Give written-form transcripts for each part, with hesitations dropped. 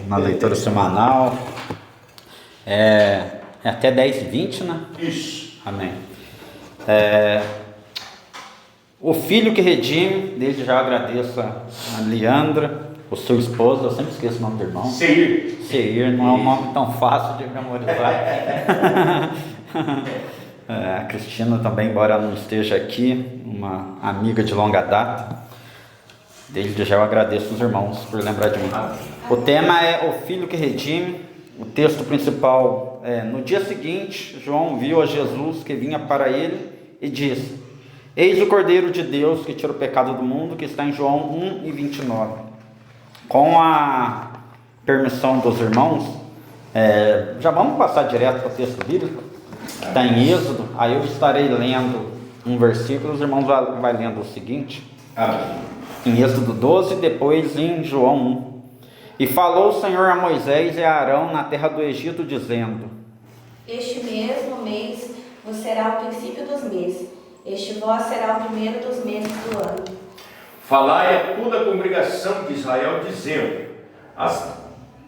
na leitura semanal. É até 10h20, né? Isso. Amém. O filho que redime, desde já agradeço a Leandra, o seu esposo, eu sempre esqueço o nome do irmão. Seir, não é um nome tão fácil de memorizar. A Cristina também, embora não esteja aqui, uma amiga de longa data. Desde já eu agradeço os irmãos por lembrar de mim. O tema é o filho que redime. O texto principal é: no dia seguinte, João viu a Jesus que vinha para ele e disse: eis o Cordeiro de Deus que tira o pecado do mundo, que está em João 1:29. Com a permissão dos irmãos, já vamos passar direto para o texto bíblico, que está em Êxodo. Aí eu estarei lendo um versículo, os irmãos vão lendo o seguinte. Em Êxodo 12, depois em João 1. E falou o Senhor a Moisés e a Arão na terra do Egito, dizendo: este mesmo mês vos será o princípio dos meses. Este vós será o primeiro dos meses do ano. Falai a toda a congregação de Israel, dizendo: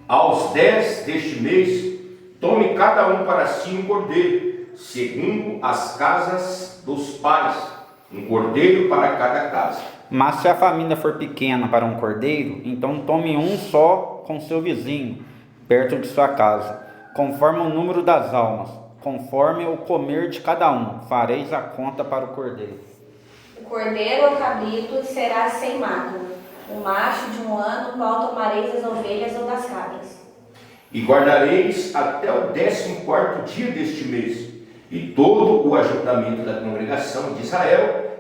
aos 10 deste mês, tome cada um para si um cordeiro, segundo as casas dos pais, um cordeiro para cada casa. Mas se a família for pequena para um cordeiro, então tome um só com seu vizinho, perto de sua casa, conforme o número das almas, conforme o comer de cada um, fareis a conta para o cordeiro. O cordeiro ou cabrito será sem mácula, o macho de 1 ano, qual tomareis das ovelhas ou das cabras. E guardareis até o 14º dia deste mês, e todo o ajuntamento da congregação de Israel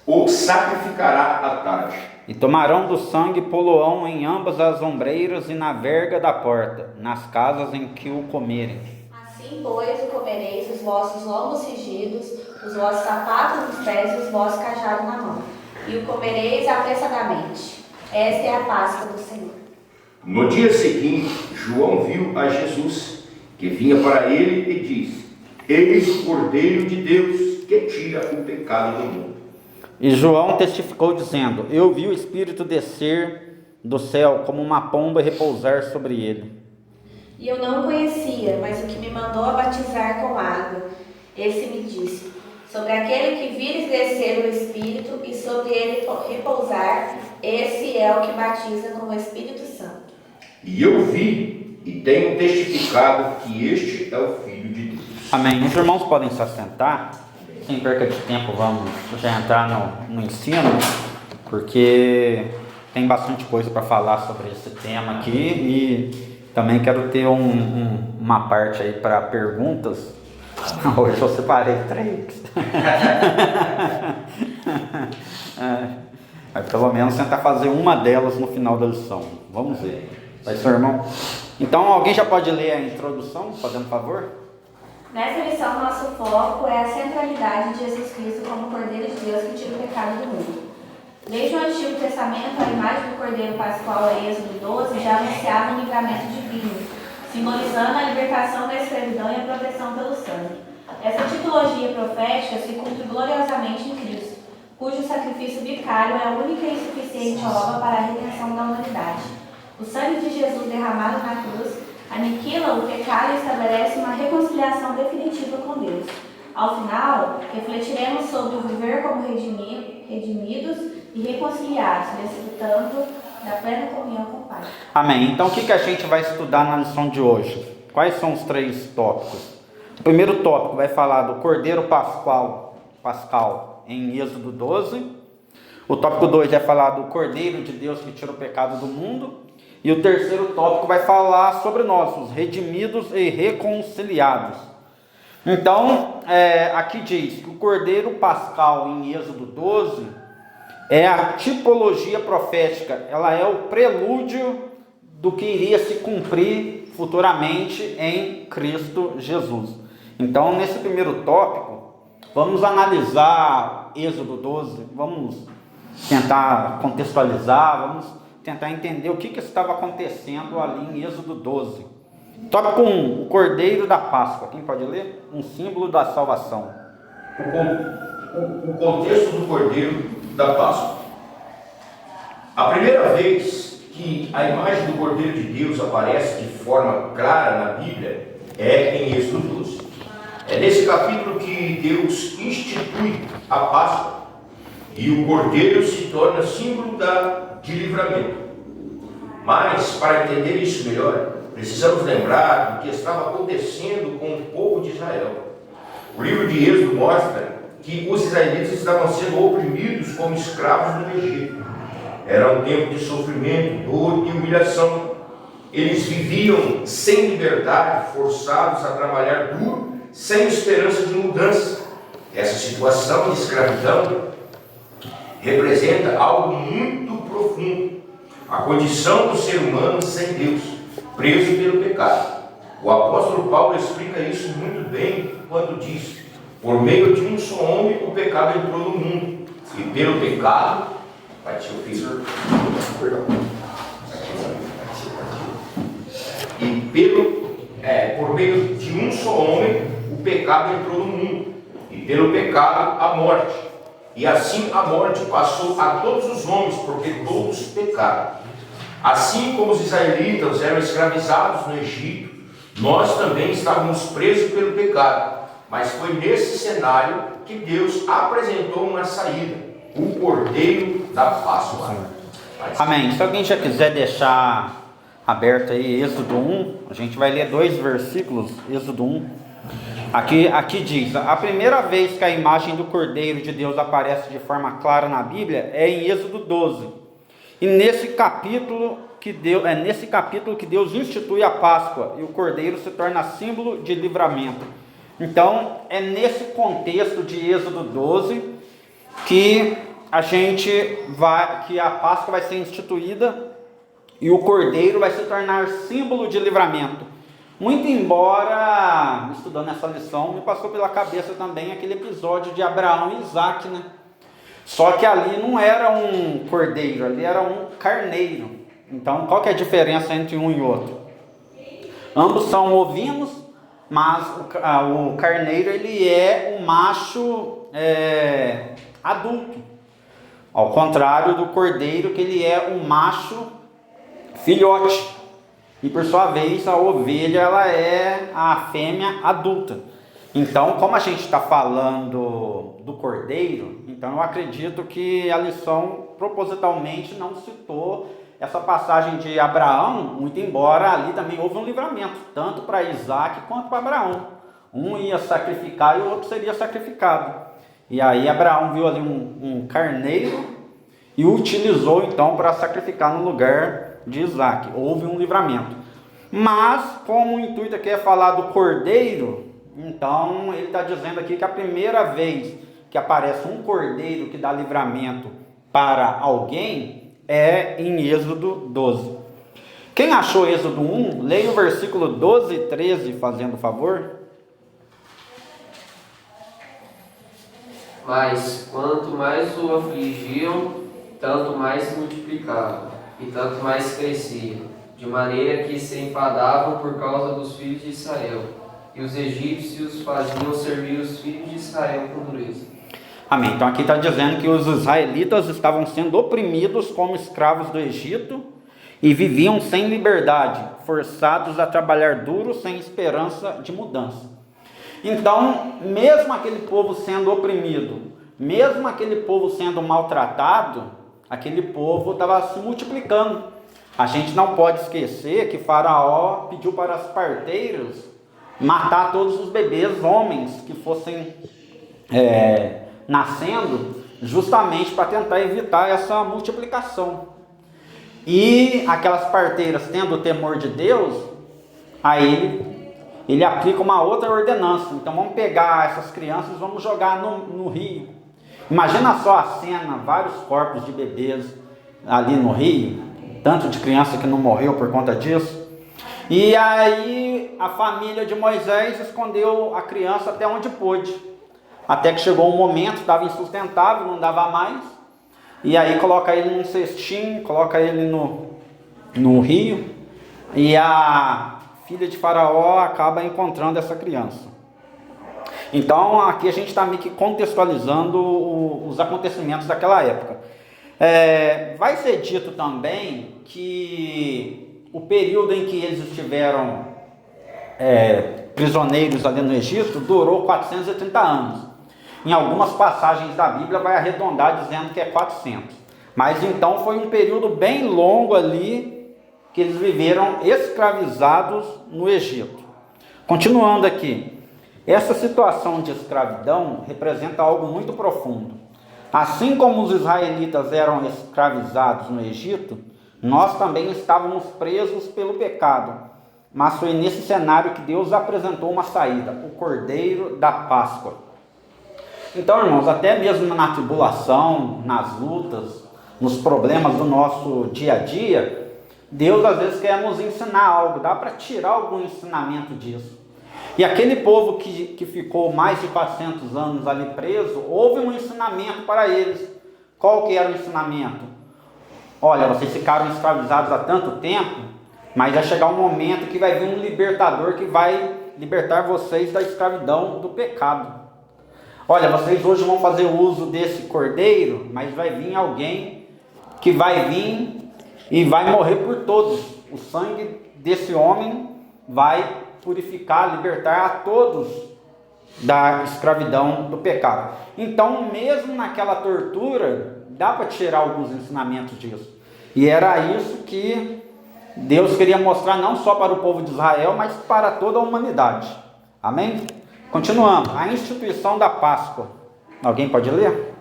o sacrificará à tarde. E tomarão do sangue e poloão em ambas as ombreiras e na verga da porta, nas casas em que o comerem. Assim, pois, o comereis os vossos lombos cingidos, os vossos sapatos nos pés e os vossos cajados na mão. E o comereis apressadamente. Esta é a Páscoa do Senhor. No dia seguinte, João viu a Jesus, que vinha para ele, e disse: eis o Cordeiro de Deus, que tira o pecado do mundo. E João testificou dizendo: eu vi o Espírito descer do céu como uma pomba e repousar sobre ele. E eu não o conhecia, mas o que me mandou a batizar com água, esse me disse: sobre aquele que vires descer o Espírito e sobre ele repousar, esse é o que batiza com o Espírito Santo. E eu vi e tenho testificado que este é o Filho de Deus. Amém. Os irmãos podem se assentar. Sem perca de tempo, vamos já entrar no ensino, porque tem bastante coisa para falar sobre esse tema aqui e também quero ter uma parte aí para perguntas. Hoje eu separei 3. Mas pelo menos tentar fazer uma delas no final da lição. Vamos ver. Vai ser, irmão? Então, alguém já pode ler a introdução, fazendo favor? Nessa lição, nosso foco é a centralidade de Jesus Cristo como Cordeiro de Deus que tira o pecado do mundo. Desde o Antigo Testamento, a imagem do Cordeiro Pascual, Êxodo 12, já anunciava um livramento divino, simbolizando a libertação da escravidão e a proteção pelo sangue. Essa tipologia profética se cumpre gloriosamente em Cristo, cujo sacrifício vicário é a única e insuficiente obra para a redenção da humanidade. O sangue de Jesus derramado na cruz aniquila o pecado e estabelece uma reconciliação definitiva com Deus. Ao final, refletiremos sobre o viver como redimidos e reconciliados, desfrutando da plena comunhão com o Pai. Amém. Então, o que a gente vai estudar na lição de hoje? Quais são os 3 tópicos? O primeiro tópico vai falar do Cordeiro Pascal em Êxodo 12. O tópico 2 vai falar do Cordeiro de Deus que tira o pecado do mundo. E o terceiro tópico vai falar sobre nós, os redimidos e reconciliados. Então, aqui diz que o Cordeiro Pascal em Êxodo 12 é a tipologia profética, ela é o prelúdio do que iria se cumprir futuramente em Cristo Jesus. Então, nesse primeiro tópico, vamos analisar Êxodo 12, vamos tentar contextualizar, vamos tentar entender o que estava acontecendo ali em Êxodo 12. Tópico 1, o Cordeiro da Páscoa. Quem pode ler? Um símbolo da salvação. O contexto do Cordeiro da Páscoa. A primeira vez que a imagem do Cordeiro de Deus aparece de forma clara na Bíblia é em Êxodo 12. É nesse capítulo que Deus institui a Páscoa e o Cordeiro se torna símbolo de livramento. Mas, para entender isso melhor, precisamos lembrar do que estava acontecendo com o povo de Israel. O livro de Êxodo mostra que os israelitas estavam sendo oprimidos como escravos no Egito. Era um tempo de sofrimento, dor e humilhação. Eles viviam sem liberdade, forçados a trabalhar duro, sem esperança de mudança. Essa situação de escravidão representa algo muito profundo, a condição do ser humano sem Deus, preso pelo pecado. O apóstolo Paulo explica isso muito bem quando diz: por meio de um só homem o pecado entrou no mundo, e pelo pecado, por meio de um só homem o pecado entrou no mundo, e pelo pecado a morte. E assim a morte passou a todos os homens, porque todos pecaram. Assim como os israelitas eram escravizados no Egito, nós também estávamos presos pelo pecado. Mas foi nesse cenário que Deus apresentou uma saída: o Cordeiro da Páscoa. Amém. Se alguém já quiser deixar aberto aí Êxodo 1, a gente vai ler 2 versículos, Êxodo 1. Aqui diz: a primeira vez que a imagem do Cordeiro de Deus aparece de forma clara na Bíblia é em Êxodo 12. E nesse capítulo que Deus institui a Páscoa e o Cordeiro se torna símbolo de livramento. Então, é nesse contexto de Êxodo 12 que a Páscoa vai ser instituída e o Cordeiro vai se tornar símbolo de livramento. Muito embora, estudando essa lição, me passou pela cabeça também aquele episódio de Abraão e Isaac, né? Só que ali não era um cordeiro, ali era um carneiro. Então, qual que é a diferença entre um e outro? Ambos são ovinos, mas o carneiro ele é um macho adulto, ao contrário do cordeiro, que ele é um macho filhote. E por sua vez a ovelha ela é a fêmea adulta. Então, como a gente está falando do cordeiro, então eu acredito que a lição propositalmente não citou essa passagem de Abraão, muito embora ali também houve um livramento, tanto para Isaac quanto para Abraão. Um ia sacrificar e o outro seria sacrificado. E aí Abraão viu ali um carneiro e o utilizou então para sacrificar no lugar de Isaac. Houve um livramento. Mas, como o intuito aqui é falar do cordeiro, então ele está dizendo aqui que a primeira vez que aparece um cordeiro que dá livramento para alguém é em Êxodo 12. Quem achou Êxodo 1, leia o versículo 12 e 13, fazendo favor. Mas quanto mais o afligiam, tanto mais se multiplicava, e tanto mais crescia, de maneira que se enfadavam por causa dos filhos de Israel, e os egípcios faziam servir os filhos de Israel com dureza. Amém. Então aqui está dizendo que os israelitas estavam sendo oprimidos como escravos do Egito e viviam sem liberdade, forçados a trabalhar duro sem esperança de mudança. Então, mesmo aquele povo sendo oprimido, mesmo aquele povo sendo maltratado, aquele povo estava se multiplicando. A gente não pode esquecer que Faraó pediu para as parteiras matar todos os bebês homens que fossem nascendo, justamente para tentar evitar essa multiplicação. E aquelas parteiras, tendo o temor de Deus, aí ele aplica uma outra ordenança. Então vamos pegar essas crianças e vamos jogar no rio. Imagina só a cena, vários corpos de bebês ali no rio, tanto de criança que não morreu por conta disso. E aí a família de Moisés escondeu a criança até onde pôde, até que chegou um momento, estava insustentável, não dava mais, e aí coloca ele num cestinho, coloca ele no rio, e a filha de Faraó acaba encontrando essa criança. Então aqui a gente está meio que contextualizando os acontecimentos daquela época. Vai ser dito também que o período em que eles estiveram prisioneiros ali no Egito durou 430 anos. Em algumas passagens da Bíblia vai arredondar dizendo que é 400. Mas então foi um período bem longo ali que eles viveram escravizados no Egito. Continuando aqui, essa situação de escravidão representa algo muito profundo. Assim como os israelitas eram escravizados no Egito, nós também estávamos presos pelo pecado. Mas foi nesse cenário que Deus apresentou uma saída, o Cordeiro da Páscoa. Então, irmãos, até mesmo na tribulação, nas lutas, nos problemas do nosso dia a dia, Deus às vezes quer nos ensinar algo, dá para tirar algum ensinamento disso. E aquele povo que ficou mais de 400 anos ali preso, houve um ensinamento para eles. Qual que era o ensinamento? Olha, vocês ficaram escravizados há tanto tempo, mas vai chegar um momento que vai vir um libertador que vai libertar vocês da escravidão do pecado. Olha, vocês hoje vão fazer uso desse cordeiro, mas vai vir alguém que vai vir e vai morrer por todos. O sangue desse homem vai purificar, libertar a todos da escravidão do pecado. Então, mesmo naquela tortura, dá para tirar alguns ensinamentos disso. E era isso que Deus queria mostrar não só para o povo de Israel, mas para toda a humanidade. Amém? Continuando, a instituição da Páscoa. Alguém pode ler?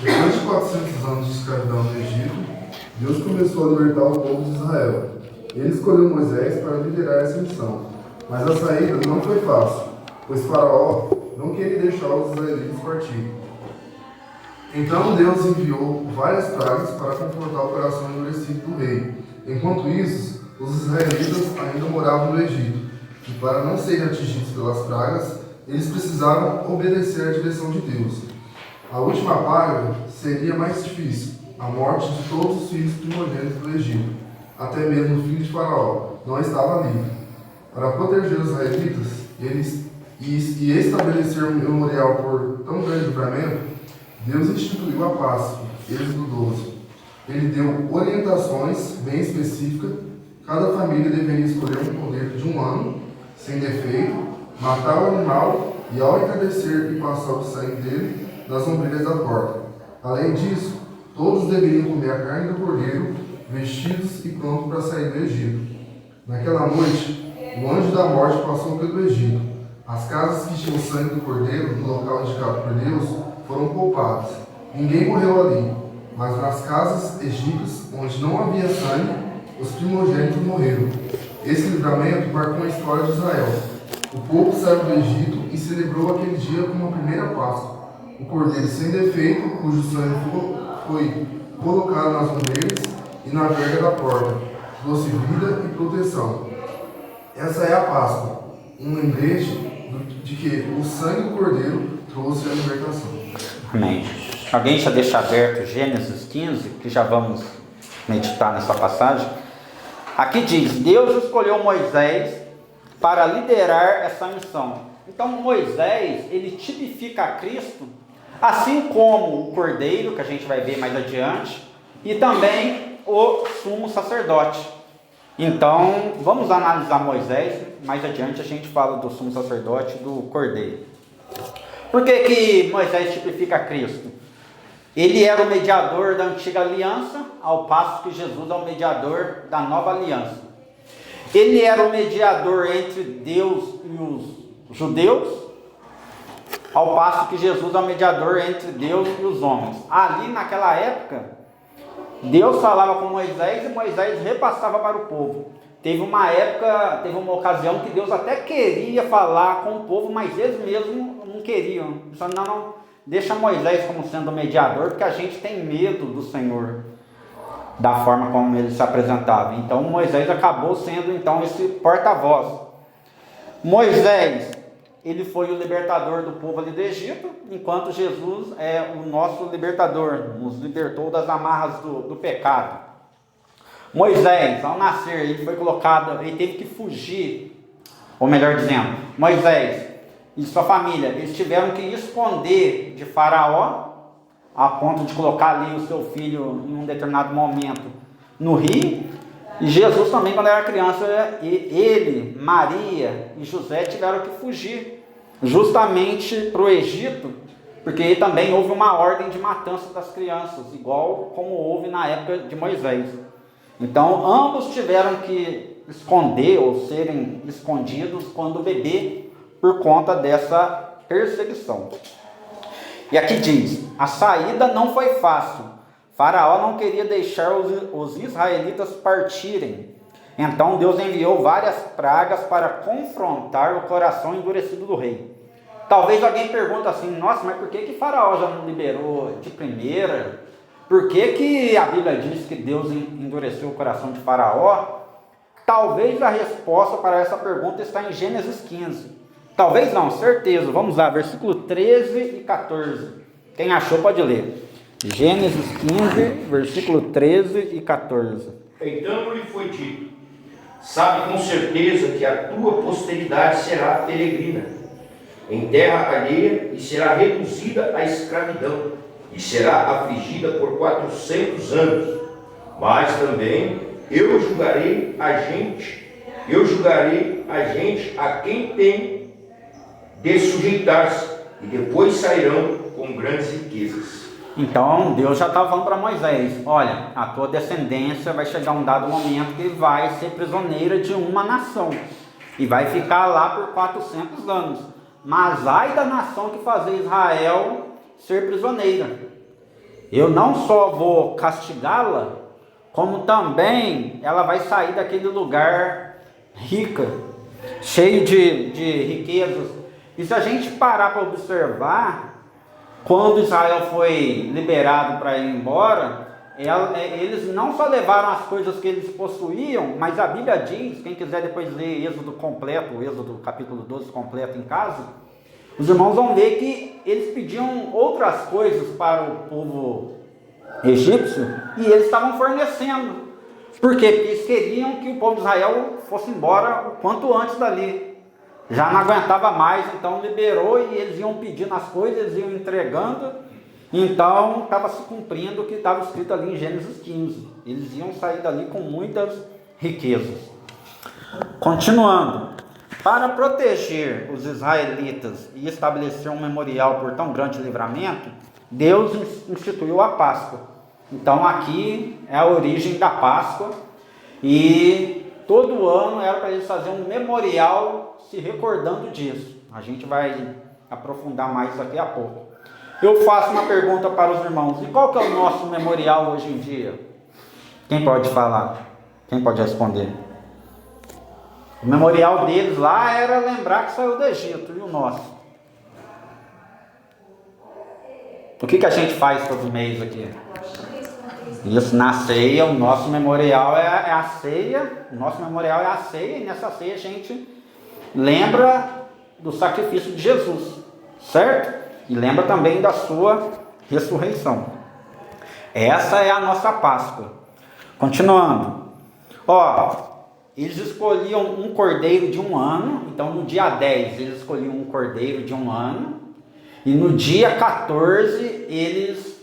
Depois de 400 anos de escravidão no Egito, Deus começou a libertar o povo de Israel. Ele escolheu Moisés para liderar essa missão. Mas a saída não foi fácil, pois Faraó não queria deixar os israelitas partirem. Então Deus enviou várias pragas para confortar o coração endurecido do rei. Enquanto isso, os israelitas ainda moravam no Egito, e para não serem atingidos pelas pragas, eles precisavam obedecer à direção de Deus. A última praga seria mais difícil, a morte de todos os filhos primogênitos do Egito. Até mesmo o filho de Faraó não estava livre. Para proteger os israelitas e estabelecer um memorial por tão grande livramento, Deus instituiu a Páscoa, Êxodo 12. Ele deu orientações bem específicas. Cada família deveria escolher um cordeiro de 1 ano, sem defeito, matar o animal e, ao entardecer, e passar o sangue dele nas ombreiras da porta. Além disso, todos deveriam comer a carne do cordeiro, vestidos e prontos para sair do Egito. Naquela noite, o anjo da morte passou pelo Egito. As casas que tinham o sangue do cordeiro no local indicado por Deus foram poupadas. Ninguém morreu ali, mas nas casas egípcias, onde não havia sangue, os primogênitos morreram. Esse livramento marcou a história de Israel. O povo saiu do Egito e celebrou aquele dia como a primeira Páscoa. O cordeiro sem defeito, cujo sangue foi colocado nas ombreiras e na verga da porta, trouxe vida e proteção. Essa é a Páscoa, um lembrete de que o sangue do cordeiro trouxe a libertação. Amém. Alguém já deixa aberto Gênesis 15, que já vamos meditar nessa passagem. Aqui diz, Deus escolheu Moisés para liderar essa missão. Então Moisés, ele tipifica a Cristo, assim como o Cordeiro, que a gente vai ver mais adiante, e também o sumo sacerdote. Então, vamos analisar Moisés, mais adiante a gente fala do sumo sacerdote e do Cordeiro. Por que Moisés tipifica Cristo? Ele era o mediador da antiga aliança, ao passo que Jesus é o mediador da nova aliança. Ele era o mediador entre Deus e os judeus, ao passo que Jesus é o mediador entre Deus e os homens. Ali naquela época, Deus falava com Moisés e Moisés repassava para o povo. Teve uma ocasião que Deus até queria falar com o povo, mas eles mesmos não queriam. Só não, deixa Moisés como sendo o mediador, porque a gente tem medo do Senhor, da forma como ele se apresentava. Então Moisés acabou sendo então esse porta-voz. Moisés, ele foi o libertador do povo ali do Egito, enquanto Jesus é o nosso libertador, nos libertou das amarras do pecado. Moisés, ao nascer, ele foi colocado, ele teve que fugir, ou melhor dizendo, Moisés e sua família, eles tiveram que esconder de Faraó, a ponto de colocar ali o seu filho em um determinado momento no rio. E Jesus também, quando era criança, ele, Maria e José tiveram que fugir justamente para o Egito, porque também houve uma ordem de matança das crianças, igual como houve na época de Moisés. Então ambos tiveram que esconder ou serem escondidos quando bebê, por conta dessa perseguição. E aqui diz: a saída não foi fácil. Faraó não queria deixar os israelitas partirem. Então Deus enviou várias pragas para confrontar o coração endurecido do rei. Talvez alguém pergunte assim: nossa, mas por que Faraó já não liberou de primeira? Por que a Bíblia diz que Deus endureceu o coração de Faraó? Talvez a resposta para essa pergunta está em Gênesis 15. Talvez não, certeza. Vamos lá, versículo 13 e 14. Quem achou pode ler. Gênesis 15, versículo 13 e 14. Então lhe foi dito: sabe com certeza que a tua posteridade será peregrina em terra alheia e será reduzida à escravidão e será afligida por 400 anos. Mas também eu julgarei a gente a quem tem de sujeitar-se, e depois sairão com grandes riquezas. Então Deus já estava falando para Moisés: olha, a tua descendência vai chegar um dado momento que vai ser prisioneira de uma nação e vai ficar lá por 400 anos. Mas ai da nação que fazer Israel ser prisioneira. Eu não só vou castigá-la, como também ela vai sair daquele lugar rica, cheio de riquezas. E se a gente parar para observar, quando Israel foi liberado para ir embora, eles não só levaram as coisas que eles possuíam, mas a Bíblia diz, quem quiser depois ler Êxodo completo, o Êxodo capítulo 12 completo em casa, os irmãos vão ver que eles pediam outras coisas para o povo egípcio e eles estavam fornecendo. Por quê? Porque eles queriam que o povo de Israel fosse embora o quanto antes dali. Já não aguentava mais, então liberou e eles iam pedindo as coisas, eles iam entregando. Então estava se cumprindo o que estava escrito ali em Gênesis 15. Eles iam sair dali com muitas riquezas. Continuando. Para proteger os israelitas e estabelecer um memorial por tão grande livramento, Deus instituiu a Páscoa. Então aqui é a origem da Páscoa. E todo ano era para eles fazerem um memorial se recordando disso. A gente vai aprofundar mais daqui a pouco. Eu faço uma pergunta para os irmãos: e qual que é o nosso memorial hoje em dia? Quem pode falar? Quem pode responder? O memorial deles lá era lembrar que saiu do Egito. E o nosso? O que a gente faz todo mês aqui? Isso, na ceia, o nosso memorial é a ceia. O nosso memorial é a ceia. E nessa ceia a gente lembra do sacrifício de Jesus, certo? E lembra também da sua ressurreição. Essa é a nossa Páscoa. Continuando. Eles escolhiam um cordeiro de um ano. Então no dia 10 eles escolhiam um cordeiro de um ano. E no dia 14 eles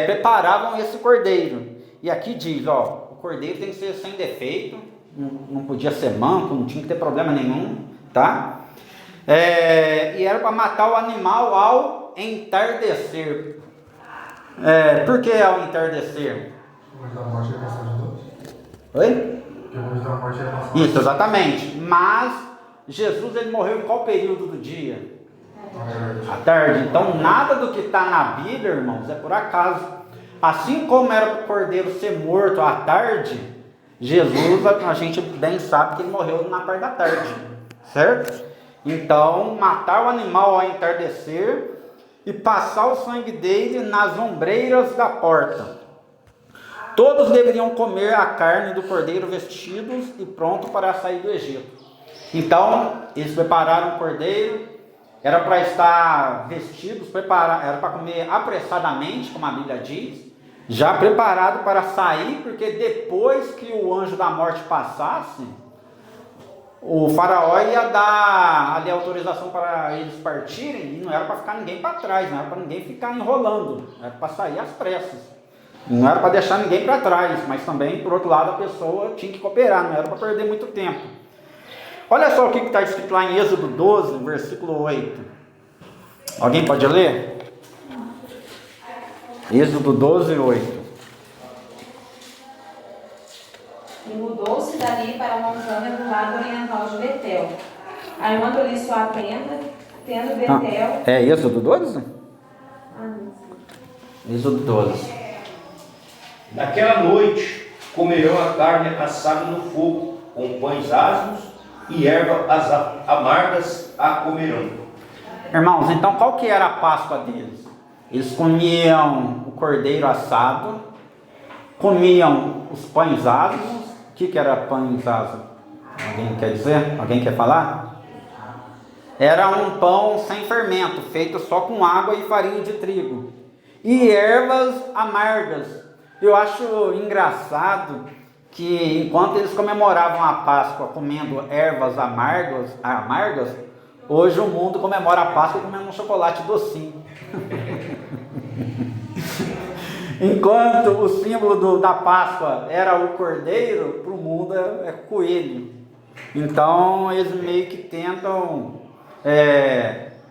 preparavam esse cordeiro. E aqui diz, o cordeiro tem que ser sem defeito. Não podia ser manco, não tinha que ter problema nenhum, tá? E era para matar o animal ao entardecer. Por que ao entardecer? Porque a morte é passar de noite. Oi? Porque a morte é passar. Isso, exatamente. Mas Jesus ele morreu em qual período do dia? À tarde. Então nada do que está na Bíblia, irmãos, é por acaso. Assim como era para o cordeiro ser morto à tarde, Jesus, a gente bem sabe que ele morreu na parte da tarde, certo? Então, matar o animal ao entardecer e passar o sangue dele nas ombreiras da porta. Todos deveriam comer a carne do cordeiro vestidos e pronto para sair do Egito. Então, eles prepararam o cordeiro, era para estar vestidos, era para comer apressadamente, como a Bíblia diz, já preparado para sair, porque depois que o anjo da morte passasse, o faraó ia dar ali autorização para eles partirem, e não era para ficar ninguém para trás, não era para ninguém ficar enrolando, era para sair às pressas. Não era para deixar ninguém para trás, mas também, por outro lado, a pessoa tinha que cooperar, não era para perder muito tempo. Olha só o que está escrito lá em Êxodo 12, versículo 8. Alguém pode ler? Êxodo 12, 8. E mudou-se dali para a montanha do lado oriental de Betel, armando-lhe sua tenda, tendo Betel... É Êxodo 12? não sei. Êxodo 12. Naquela noite comerão a carne assada no fogo, com pães asmos e ervas amargas a comerão. Irmãos, então qual que era a Páscoa deles? Eles comiam o cordeiro assado, comiam os pães asmos. O que era pães asmos? Alguém quer dizer? Alguém quer falar? Era um pão sem fermento, feito só com água e farinha de trigo. E ervas amargas. Eu acho engraçado que enquanto eles comemoravam a Páscoa comendo ervas amargas, hoje o mundo comemora a Páscoa comendo um chocolate docinho. Enquanto o símbolo da Páscoa era o cordeiro, para o mundo é coelho. Então eles meio que tentam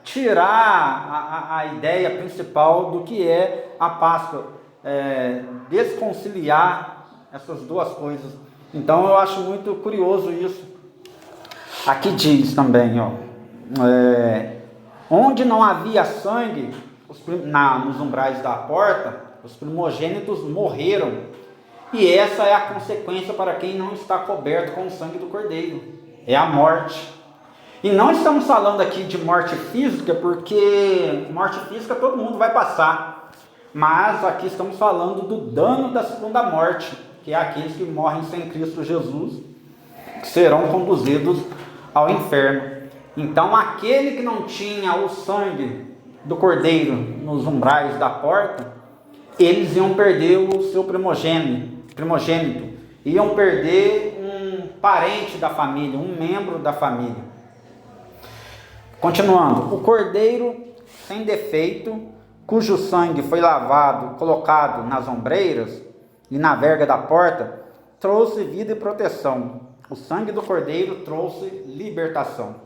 tirar a ideia principal do que é a Páscoa. Desconciliar essas duas coisas. Então eu acho muito curioso isso. Aqui diz também, onde não havia sangue nos umbrais da porta, os primogênitos morreram, e essa é a consequência para quem não está coberto com o sangue do cordeiro, é a morte. E não estamos falando aqui de morte física, porque morte física todo mundo vai passar. Mas aqui estamos falando do dano da segunda morte, que é aqueles que morrem sem Cristo Jesus, que serão conduzidos ao inferno. Então aquele que não tinha o sangue do cordeiro nos umbrais da porta, eles iam perder o seu primogênito, iam perder um parente da família, um membro da família. Continuando, o cordeiro sem defeito, cujo sangue foi lavado, colocado nas ombreiras e na verga da porta, trouxe vida e proteção. O sangue do cordeiro trouxe libertação.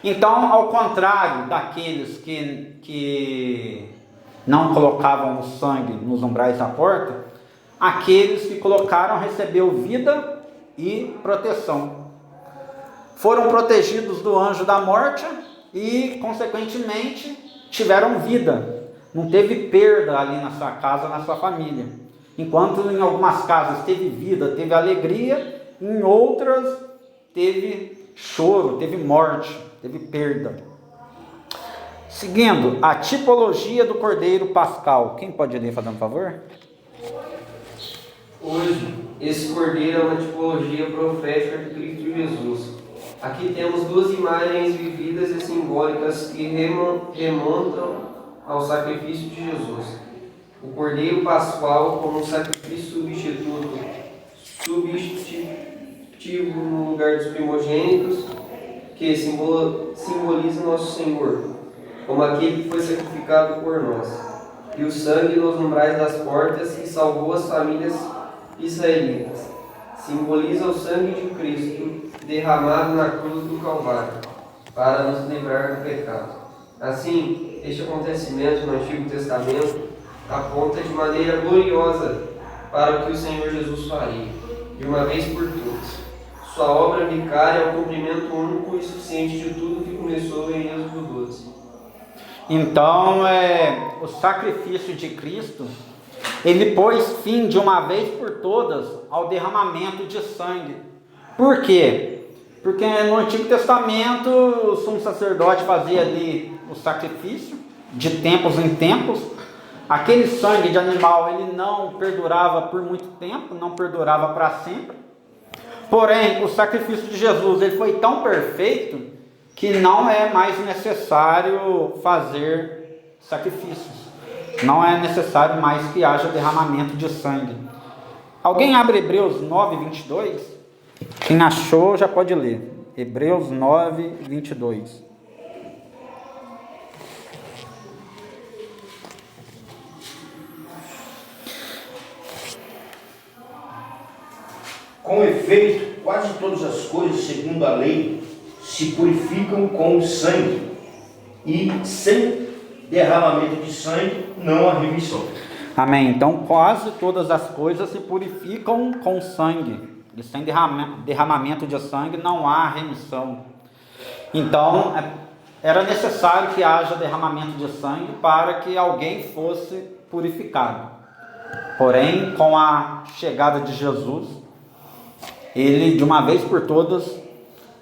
Então, ao contrário daqueles que não colocavam o sangue nos umbrais da porta, aqueles que colocaram recebeu vida e proteção. Foram protegidos do anjo da morte e, consequentemente, tiveram vida. Não teve perda ali na sua casa, na sua família. Enquanto em algumas casas teve vida, teve alegria, em outras teve choro, teve morte, teve perda. Seguindo, a tipologia do cordeiro pascal. Quem pode ler, fazendo um favor? Hoje, esse cordeiro é uma tipologia profética de Cristo Jesus. Aqui temos duas imagens vividas e simbólicas que remontam ao sacrifício de Jesus. O cordeiro pascual como um sacrifício substitutivo no lugar dos primogênitos, que simboliza nosso Senhor, como aquele que foi sacrificado por nós, e o sangue nos umbrais das portas que salvou as famílias israelitas. Simboliza o sangue de Cristo derramado na cruz do Calvário, para nos livrar do pecado. Assim, este acontecimento no Antigo Testamento aponta de maneira gloriosa para o que o Senhor Jesus faria, de uma vez por todas. Sua obra vicária é o cumprimento único e suficiente de tudo que começou em Êxodo 12. Então, o sacrifício de Cristo, ele pôs fim de uma vez por todas ao derramamento de sangue. Por quê? Porque no Antigo Testamento o sumo sacerdote fazia ali o sacrifício de tempos em tempos. Aquele sangue de animal ele não perdurava por muito tempo, não perdurava para sempre. Porém, o sacrifício de Jesus ele foi tão perfeito que não é mais necessário fazer sacrifícios. Não é necessário mais que haja derramamento de sangue. Alguém abre Hebreus 9, 22? Quem achou já pode ler. Hebreus 9, 22. Com efeito, quase todas as coisas, segundo a lei, se purificam com o sangue, e sem derramamento de sangue não há remissão. Amém. Então, quase todas as coisas se purificam com sangue. E sem derramamento de sangue não há remissão. Então, era necessário que haja derramamento de sangue para que alguém fosse purificado. Porém, com a chegada de Jesus, ele, de uma vez por todas,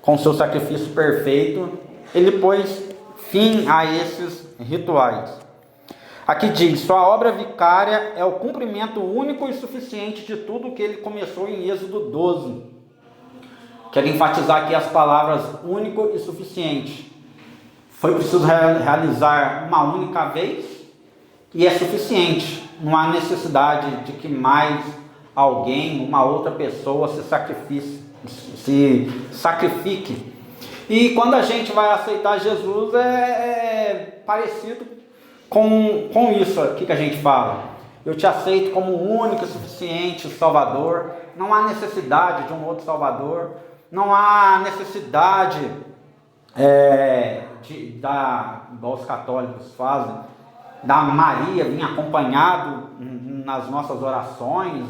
com seu sacrifício perfeito, ele pôs fim a esses rituais. Aqui diz: sua obra vicária é o cumprimento único e suficiente de tudo que ele começou em Êxodo 12. Quero enfatizar aqui as palavras único e suficiente. Foi preciso realizar uma única vez e é suficiente. Não há necessidade de que mais alguém, uma outra pessoa se sacrifique. E quando a gente vai aceitar Jesus, é parecido com isso aqui que a gente fala. Eu te aceito como o único e suficiente Salvador. Não há necessidade de um outro Salvador. Não há necessidade igual os católicos fazem, da Maria vir acompanhado nas nossas orações,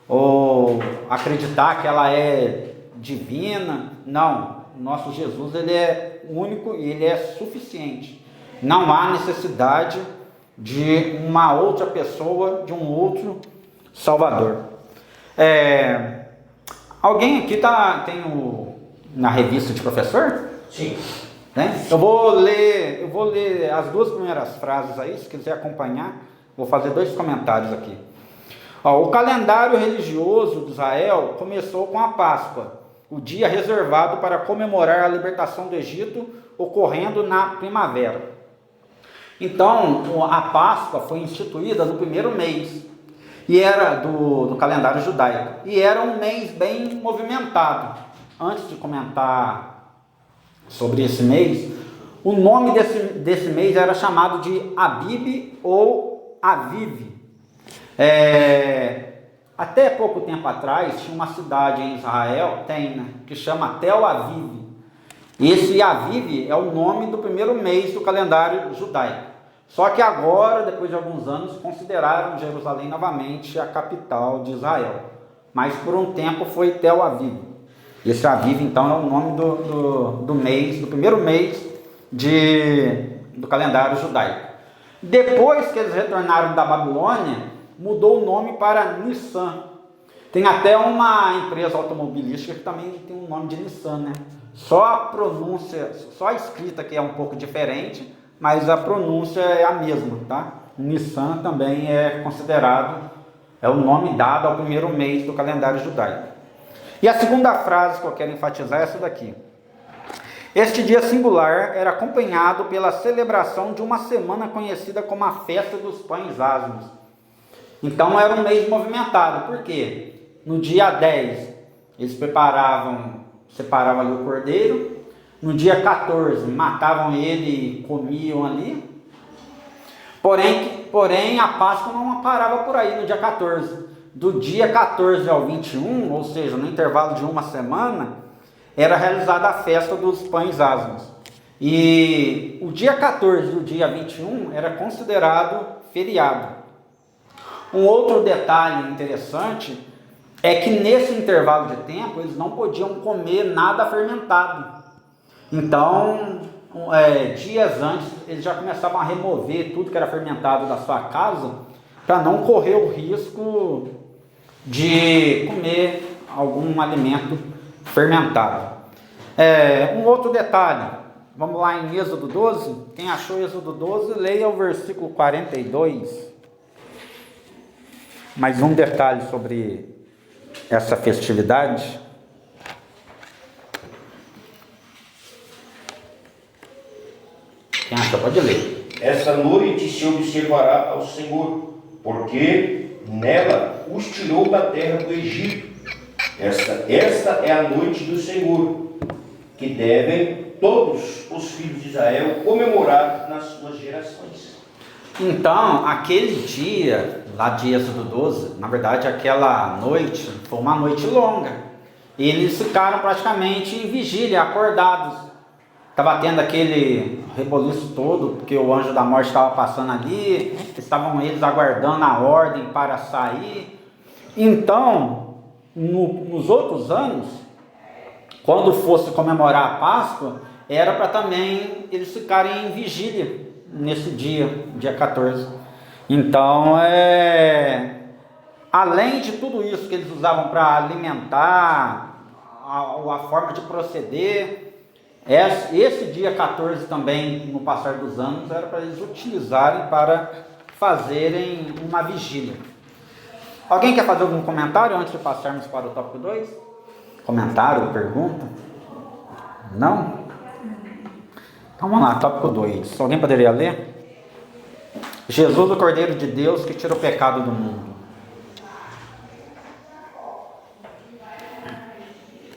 ou acreditar que ela é divina. Não, o nosso Jesus, ele é único e ele é suficiente. Não há necessidade de uma outra pessoa, de um outro Salvador. Alguém aqui tem na revista de professor? Sim. Né? Eu vou ler as duas primeiras frases aí, se quiser acompanhar. Vou fazer 2 comentários aqui. O calendário religioso de Israel começou com a Páscoa, o dia reservado para comemorar a libertação do Egito, ocorrendo na primavera. Então, a Páscoa foi instituída no primeiro mês, e era do calendário judaico, e era um mês bem movimentado. Antes de comentar sobre esse mês, o nome desse mês era chamado de Abib ou Aviv. Até pouco tempo atrás, tinha uma cidade em Israel, que chama Tel Aviv. Esse Aviv é o nome do primeiro mês do calendário judaico. Só que agora, depois de alguns anos, consideraram Jerusalém novamente a capital de Israel. Mas por um tempo foi Tel Aviv. Esse Aviv, então, é o nome do mês, do primeiro mês do calendário judaico. Depois que eles retornaram da Babilônia, mudou o nome para Nissan. Tem até uma empresa automobilística que também tem o nome de Nissan, né? Só a pronúncia, só a escrita que é um pouco diferente, mas a pronúncia é a mesma, tá? Nissan também é considerado, é o nome dado ao primeiro mês do calendário judaico. E a segunda frase que eu quero enfatizar é essa daqui. Este dia singular era acompanhado pela celebração de uma semana conhecida como a Festa dos Pães Asmos. Então era um mês movimentado. Por quê? No dia 10, eles separavam ali o cordeiro. No dia 14, matavam ele e comiam ali. Porém, a Páscoa não parava por aí no dia 14. Do dia 14 ao 21, ou seja, no intervalo de uma semana, era realizada a festa dos pães asmos. E o dia 14 e o dia 21 era considerado feriado. Um outro detalhe interessante é que nesse intervalo de tempo eles não podiam comer nada fermentado. Então, dias antes, eles já começavam a remover tudo que era fermentado da sua casa, para não correr o risco de comer algum alimento fermentado. Um outro detalhe, vamos lá em Êxodo 12, quem achou Êxodo 12, leia o versículo 42. Mais um detalhe sobre essa festividade. Quem acha, pode ler. Essa noite se observará ao Senhor, porque nela os tirou da terra do Egito, Esta é a noite do Senhor, que devem todos os filhos de Israel comemorar nas suas gerações. Então, aquele dia, lá de Êxodo 12, na verdade aquela noite, foi uma noite longa. Eles ficaram praticamente em vigília, acordados. Estava tendo aquele reboliço todo, porque o anjo da morte estava passando ali, estavam eles aguardando a ordem para sair. Então, nos outros anos, quando fosse comemorar a Páscoa, era para também eles ficarem em vigília nesse dia 14. Então, além de tudo isso que eles usavam para alimentar, a forma de proceder, esse dia 14 também, no passar dos anos, era para eles utilizarem para fazerem uma vigília. Alguém quer fazer algum comentário antes de passarmos para o tópico 2? Comentário, pergunta? Não? Então vamos lá, tópico 2. Alguém poderia ler? Jesus, o Cordeiro de Deus, que tira o pecado do mundo.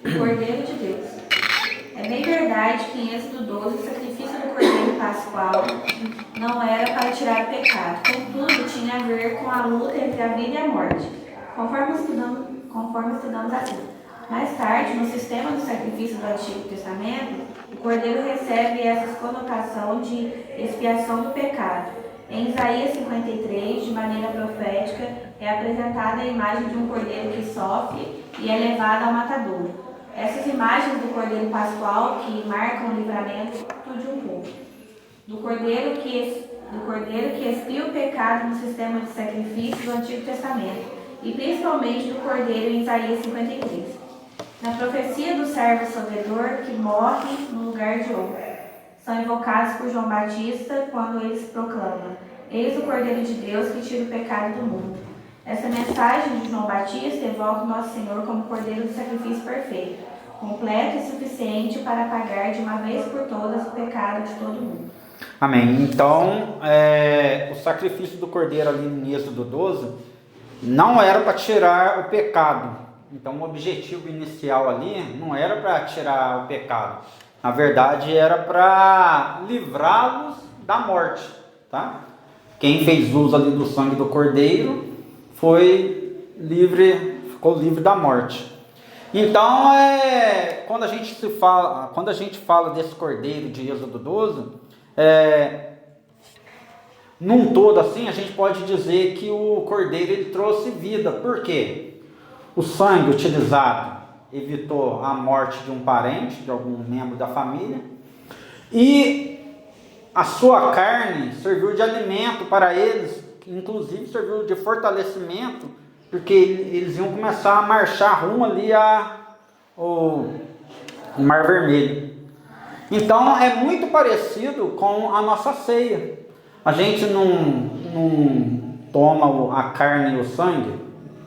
Cordeiro de Deus. É bem verdade que em Êxodo 12 o sacrifício do Cordeiro Pascual não era para tirar o pecado, contudo tinha a ver com a luta entre a vida e a morte, conforme estudamos assim. Mais tarde, no sistema do sacrifício do Antigo Testamento, o Cordeiro recebe essa conotação de expiação do pecado. Em Isaías 53, de maneira profética, é apresentada a imagem de um cordeiro que sofre e é levado ao matadouro. Essas imagens do Cordeiro Pascual que marcam o livramento de um povo. Do cordeiro que expia o pecado no sistema de sacrifício do Antigo Testamento e principalmente do Cordeiro em Isaías 53. Na profecia do servo sofredor que morre no lugar de outro. São invocados por João Batista quando eles proclamam: Eis o Cordeiro de Deus que tira o pecado do mundo. Essa mensagem de João Batista evoca o Nosso Senhor como Cordeiro do sacrifício perfeito, completo e suficiente para pagar de uma vez por todas o pecado de todo mundo. Amém. Então, o sacrifício do Cordeiro ali no Êxodo 12 não era para tirar o pecado. Então, o objetivo inicial ali não era para tirar o pecado. Na verdade, era para livrá-los da morte, tá? Quem fez uso ali do sangue do Cordeiro ficou livre da morte. Então, quando a gente fala desse Cordeiro de Êxodo 12, num todo assim, a gente pode dizer que o Cordeiro ele trouxe vida. Por quê? O sangue utilizado evitou a morte de um parente, de algum membro da família, e a sua carne serviu de alimento para eles, inclusive serviu de fortalecimento, porque eles iam começar a marchar rumo ali ao Mar Vermelho. Então é muito parecido com a nossa ceia. A gente não toma a carne e o sangue,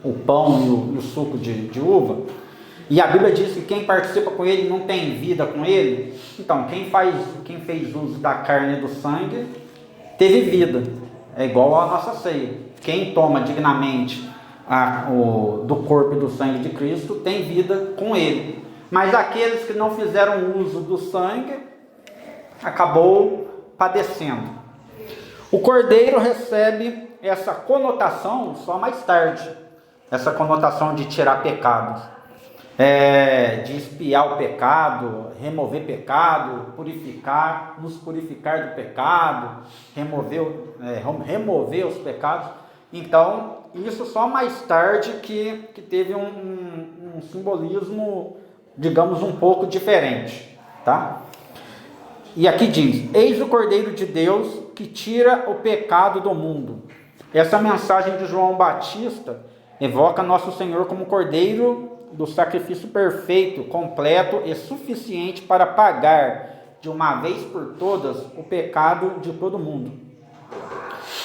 o pão e o suco de uva, e a Bíblia diz que quem participa com ele não tem vida com ele. Então quem fez uso da carne e do sangue teve vida. É igual à nossa ceia. Quem toma dignamente do corpo e do sangue de Cristo tem vida com ele. Mas aqueles que não fizeram uso do sangue acabou padecendo. O Cordeiro recebe essa conotação só mais tarde. Essa conotação de tirar pecados. De expiar o pecado, remover pecado, nos purificar do pecado, remover os pecados. Então, isso só mais tarde que teve um simbolismo, digamos, um pouco diferente, tá? E aqui diz: Eis o Cordeiro de Deus que tira o pecado do mundo. Essa mensagem de João Batista evoca Nosso Senhor como Cordeiro do sacrifício perfeito, completo e suficiente para pagar de uma vez por todas o pecado de todo mundo.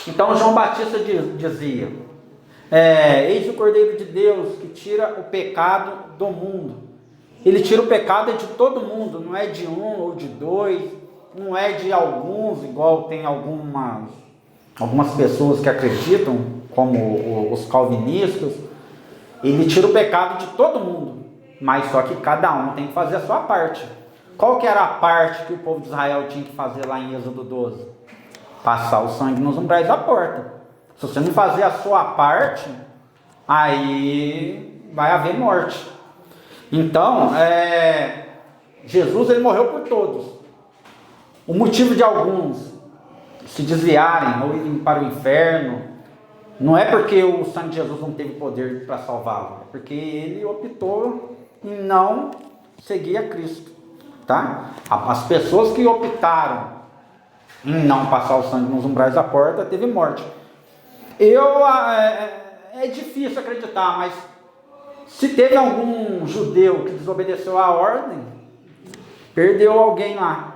Então João Batista dizia: eis o Cordeiro de Deus que tira o pecado do mundo. Ele tira o pecado de todo mundo, não é de um ou de dois, não é de alguns, igual tem algumas pessoas que acreditam, como os calvinistas. Ele tira o pecado de todo mundo. mas só que cada um tem que fazer a sua parte. Qual que era a parte que o povo de Israel tinha que fazer lá em Êxodo 12? Passar o sangue nos umbrais da porta. Se você não fazer a sua parte, aí vai haver morte. Então, Jesus ele morreu por todos. O motivo de alguns se desviarem ou irem para o inferno não é porque o sangue de Jesus não teve poder para salvá-lo, é porque ele optou em não seguir a Cristo, tá? As pessoas que optaram em não passar o sangue nos umbrais da porta teve morte. É difícil acreditar, mas se teve algum judeu que desobedeceu à ordem, perdeu alguém lá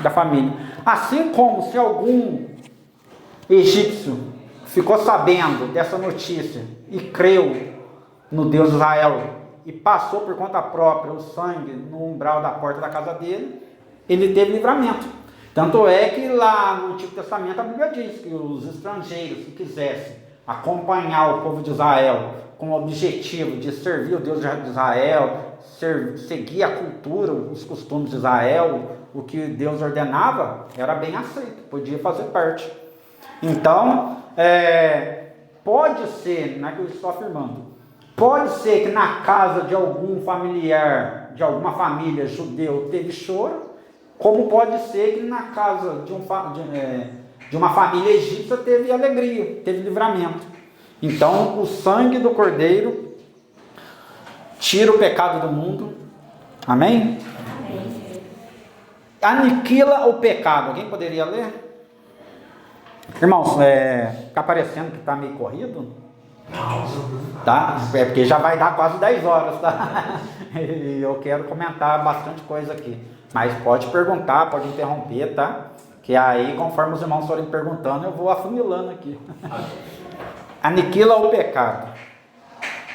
da família. Assim como se algum egípcio ficou sabendo dessa notícia e creu no Deus de Israel e passou por conta própria o sangue no umbral da porta da casa dele, ele teve livramento. Tanto é que lá no Antigo Testamento a Bíblia diz que os estrangeiros que quisessem acompanhar o povo de Israel com o objetivo de servir o Deus de Israel, seguir a cultura, os costumes de Israel, o que Deus ordenava, era bem aceito, podia fazer parte. Então, pode ser, não é que eu estou afirmando, pode ser que na casa de algum familiar, de alguma família judeu teve choro, como pode ser que na casa de uma família egípcia teve alegria, teve livramento. Então, o sangue do Cordeiro tira o pecado do mundo. Amém? Amém. Aniquila o pecado. Alguém poderia ler? Irmãos, está parecendo que está meio corrido? Tá? É porque já vai dar quase 10 horas, tá? E eu quero comentar bastante coisa aqui. Mas pode perguntar, pode interromper, tá? Que aí, conforme os irmãos forem perguntando, eu vou afunilando aqui. Aniquila o pecado.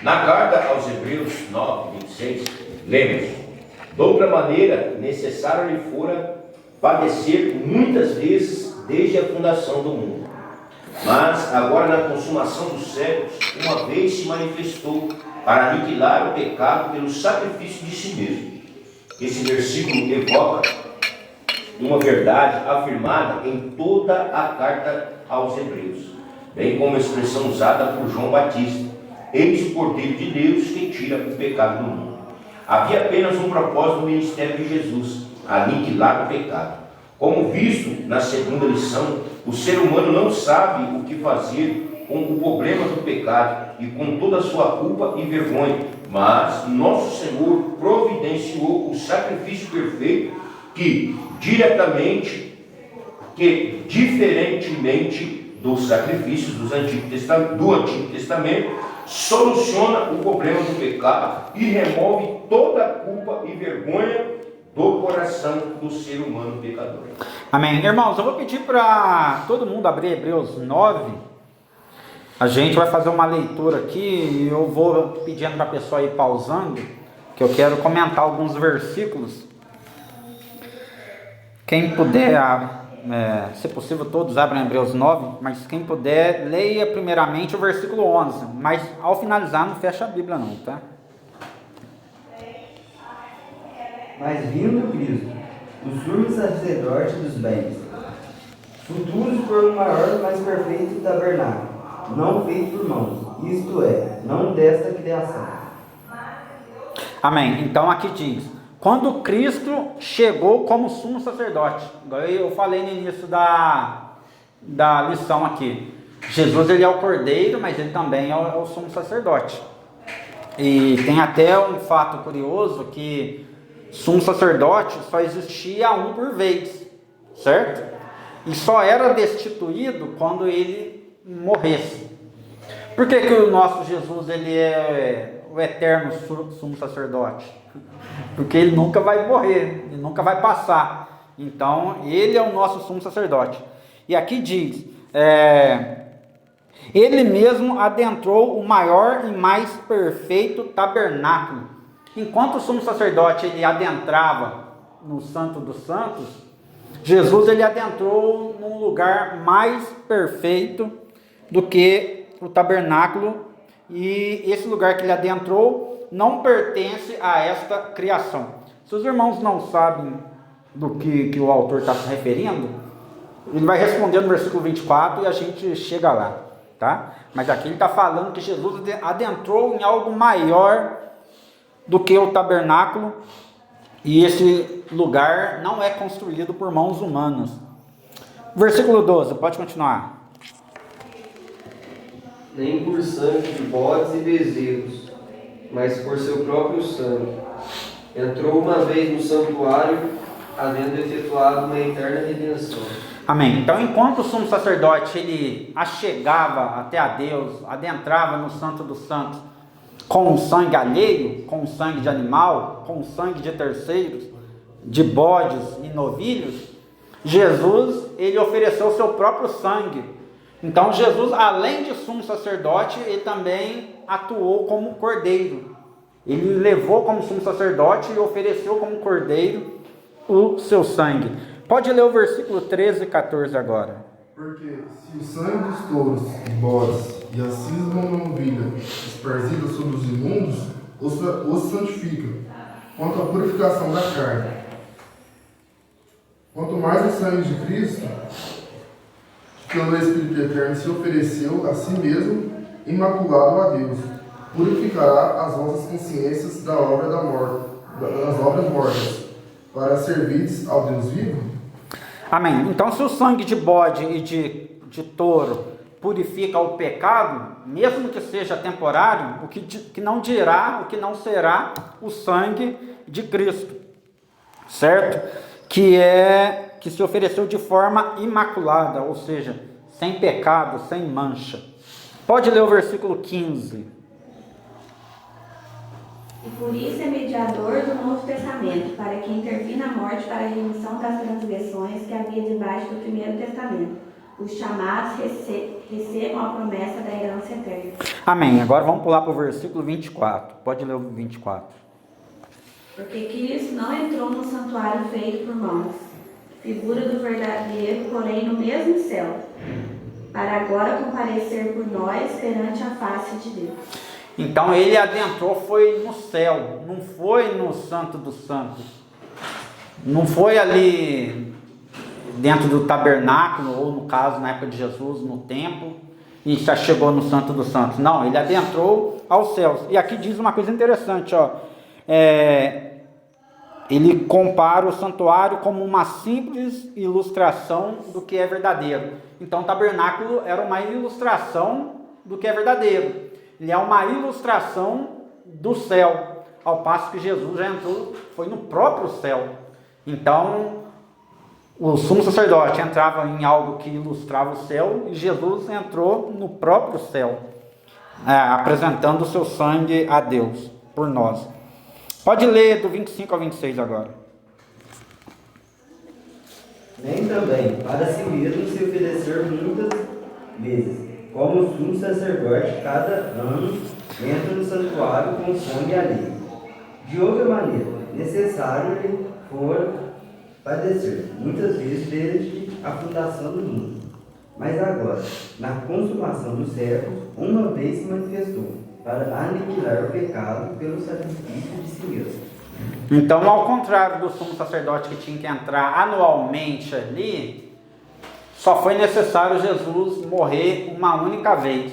Na carta aos Hebreus 9, 26, lemos: de outra maneira, necessário lhe fora padecer muitas vezes desde a fundação do mundo. Mas agora, na consumação dos séculos, uma vez se manifestou para aniquilar o pecado pelo sacrifício de si mesmo. Esse versículo evoca uma verdade afirmada em toda a carta aos Hebreus, bem como a expressão usada por João Batista: eis o Cordeiro de Deus que tira o pecado do mundo. Havia apenas um propósito no ministério de Jesus: aniquilar o pecado. Como visto na segunda lição, o ser humano não sabe o que fazer com o problema do pecado e com toda a sua culpa e vergonha, mas nosso Senhor providenciou o sacrifício perfeito que diferentemente dos sacrifícios do Antigo Testamento, soluciona o problema do pecado e remove toda a culpa e vergonha do coração do ser humano pecador. Amém. Irmãos, eu vou pedir para todo mundo abrir Hebreus 9. A gente vai fazer uma leitura aqui e eu vou pedindo para a pessoa ir pausando, que eu quero comentar alguns versículos. Quem puder, se possível, todos abrem Hebreus 9, mas quem puder, leia primeiramente o versículo 11, mas ao finalizar não fecha a Bíblia não, tá? Mas vindo Cristo, o sumo sacerdote dos bens, futuros por um maior e mais perfeito tabernáculo, não feito por mãos, isto é, não desta criação. Amém. Então aqui diz: quando Cristo chegou como sumo sacerdote, eu falei no início da lição aqui, Jesus ele é o Cordeiro, mas ele também é o sumo sacerdote. E tem até um fato curioso que sumo sacerdote só existia um por vez, certo? E só era destituído quando ele morresse. Por que o nosso Jesus ele é o eterno sumo sacerdote? Porque ele nunca vai morrer, ele nunca vai passar. Então ele é o nosso sumo sacerdote. E aqui diz: ele mesmo adentrou o maior e mais perfeito tabernáculo. Enquanto o sumo sacerdote ele adentrava no Santo dos Santos, Jesus ele adentrou num lugar mais perfeito do que o tabernáculo, e esse lugar que ele adentrou não pertence a esta criação. Se os irmãos não sabem do que o autor está se referindo, ele vai responder no versículo 24 e a gente chega lá, tá? Mas aqui ele está falando que Jesus adentrou em algo maior do que o tabernáculo, e esse lugar não é construído por mãos humanas. Versículo 12, pode continuar. Nem por sangue de bodes e bezerros, mas por seu próprio sangue. Entrou uma vez no santuário, havendo efetuado uma eterna redenção. Amém. Então, enquanto o sumo sacerdote ele achegava até a Deus, adentrava no Santo dos Santos com sangue alheio, com sangue de animal, com sangue de terceiros, de bodes e novilhos, Jesus ele ofereceu o seu próprio sangue. Então, Jesus, além de sumo sacerdote, ele também atuou como cordeiro. Ele levou como sumo sacerdote e ofereceu como cordeiro o seu sangue. Pode ler o versículo 13 e 14 agora. Porque se o sangue dos touros e bodes e a cinza de uma novilha esparcida sobre os imundos os santificam, quanto à purificação da carne, quanto mais o sangue de Cristo, pelo Espírito Eterno, se ofereceu a si mesmo, imaculado a Deus, purificará as vossas consciências da obra da morte, das obras mortas, para servirdes ao Deus vivo. Amém. Então, se o sangue de bode e de touro purifica o pecado, mesmo que seja temporário, o que não dirá, o que não será o sangue de Cristo, certo? Que se ofereceu de forma imaculada, ou seja, sem pecado, sem mancha. Pode ler o versículo 15. E por isso é mediador do Novo Testamento, para que intervir na morte para a remissão das transgressões que havia debaixo do Primeiro Testamento. Os chamados recebam a promessa da herança eterna. Amém. Agora vamos pular para o versículo 24. Pode ler o 24. Porque Cristo não entrou no santuário feito por mãos, figura do verdadeiro, porém no mesmo céu, para agora comparecer por nós perante a face de Deus. Então ele adentrou, foi no céu, não foi no Santo dos Santos, não foi ali dentro do tabernáculo, ou no caso na época de Jesus, no templo, e já chegou no Santo dos Santos. Não, ele adentrou aos céus. E aqui diz uma coisa interessante, ó. Ele compara o santuário como uma simples ilustração do que é verdadeiro. Então o tabernáculo era uma ilustração do que é verdadeiro. Ele é uma ilustração do céu, ao passo que Jesus já entrou, foi no próprio céu. Então, o sumo sacerdote entrava em algo que ilustrava o céu, e Jesus entrou no próprio céu, apresentando o seu sangue a Deus, por nós. Pode ler do 25 ao 26 agora. Nem também para si mesmo se oferecer muitas vezes, como o sumo sacerdote cada ano entra no santuário com sangue alheio. De outra maneira, necessário lhe for padecer, muitas vezes desde a fundação do mundo. Mas agora, na consumação dos séculos, uma vez se manifestou, para aniquilar o pecado pelo sacrifício de si mesmo. Então, ao contrário do sumo sacerdote que tinha que entrar anualmente ali, só foi necessário Jesus morrer uma única vez.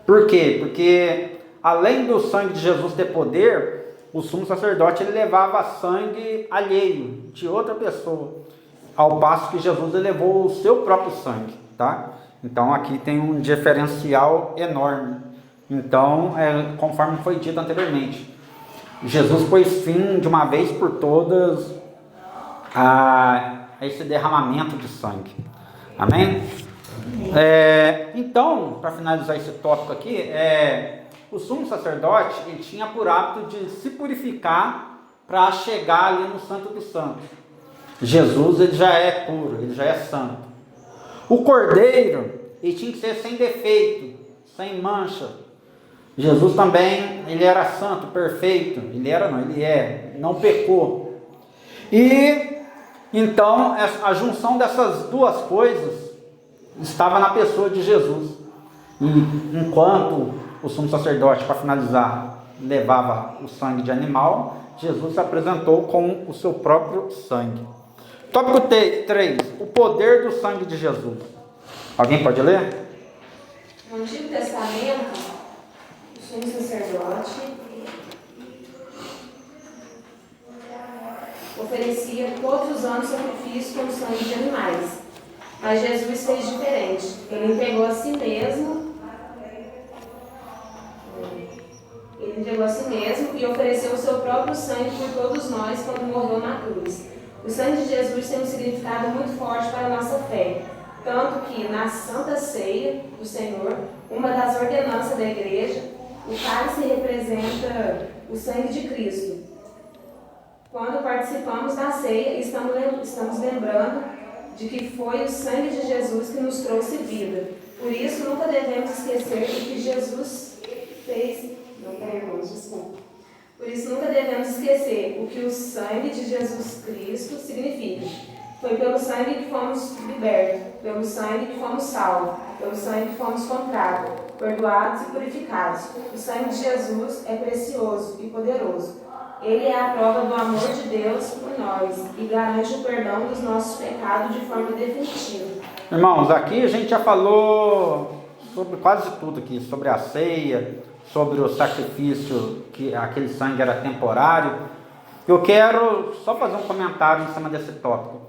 Por quê? Porque além do sangue de Jesus ter poder, o sumo sacerdote ele levava sangue alheio, de outra pessoa, ao passo que Jesus ele levou o seu próprio sangue, tá? Então aqui tem um diferencial enorme. Então, conforme foi dito anteriormente, Jesus pôs fim de uma vez por todas a esse derramamento de sangue. Amém? Então, para finalizar esse tópico aqui, o sumo sacerdote ele tinha por hábito de se purificar para chegar ali no Santo dos Santos. Jesus ele já é puro, ele já é santo. O cordeiro ele tinha que ser sem defeito, sem mancha. Jesus também, ele era santo, perfeito. Ele não pecou. E então a junção dessas duas coisas estava na pessoa de Jesus. E enquanto o sumo sacerdote, para finalizar, levava o sangue de animal, Jesus se apresentou com o seu próprio sangue. Tópico 3, o poder do sangue de Jesus. Alguém pode ler? No Antigo Testamento, o sumo sacerdote oferecia todos os anos sacrifício com sangue de animais. Mas Jesus fez diferente. Ele entregou a si mesmo. E ofereceu o seu próprio sangue por todos nós quando morreu na cruz. O sangue de Jesus tem um significado muito forte para a nossa fé. Tanto que na Santa Ceia do Senhor, uma das ordenanças da igreja, o cálice representa o sangue de Cristo. Quando participamos da ceia, estamos lembrando de que foi o sangue de Jesus que nos trouxe vida. Por isso, nunca devemos esquecer o que Jesus fez. Por isso, nunca devemos esquecer o que o sangue de Jesus Cristo significa. Foi pelo sangue que fomos libertos, pelo sangue que fomos salvos, pelo sangue que fomos comprados, perdoados e purificados. O sangue de Jesus é precioso e poderoso. Ele é a prova do amor de Deus por nós e garante o perdão dos nossos pecados de forma definitiva. Irmãos, aqui a gente já falou sobre quase tudo aqui, sobre a ceia, sobre o sacrifício, que aquele sangue era temporário. Eu quero só fazer um comentário em cima desse tópico.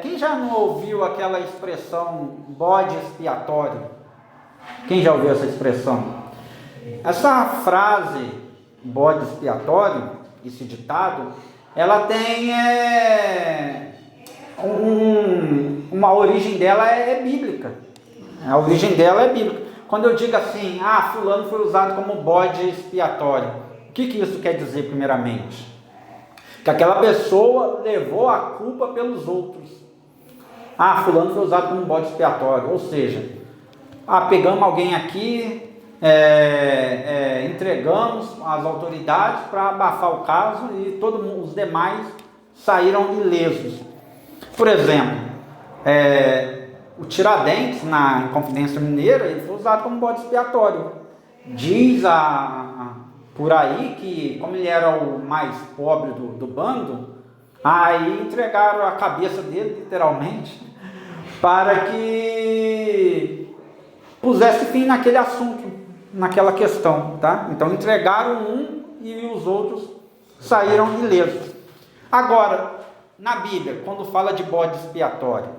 Quem já não ouviu aquela expressão bode expiatório? Quem já ouviu essa expressão? Essa frase bode expiatório, esse ditado, ela tem uma origem dela é bíblica. A origem dela é bíblica. Quando eu digo assim, fulano foi usado como bode expiatório, o que isso quer dizer primeiramente? Que aquela pessoa levou a culpa pelos outros. Fulano foi usado como bode expiatório, ou seja, pegamos alguém aqui, entregamos às autoridades para abafar o caso e os demais saíram ilesos. Por exemplo, o Tiradentes, na Inconfidência Mineira, ele foi usado como bode expiatório. Diz por aí que, como ele era o mais pobre do bando, aí entregaram a cabeça dele, literalmente, para que pusesse fim naquele assunto, naquela questão, tá? Então entregaram um e os outros saíram ilesos. Agora, na Bíblia, quando fala de bode expiatório,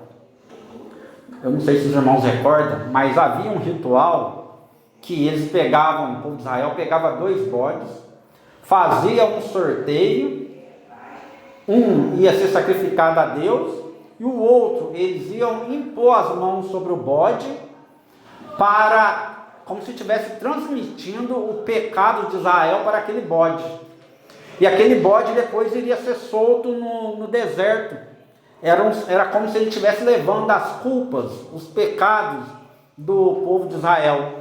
eu não sei se os irmãos recordam, mas havia um ritual que eles pegavam, o povo de Israel pegava 2 bodes, fazia um sorteio, um ia ser sacrificado a Deus e o outro eles iam impor as mãos sobre o bode como se estivesse transmitindo o pecado de Israel para aquele bode. E aquele bode depois iria ser solto no deserto. Era como se ele estivesse levando as culpas, os pecados do povo de Israel.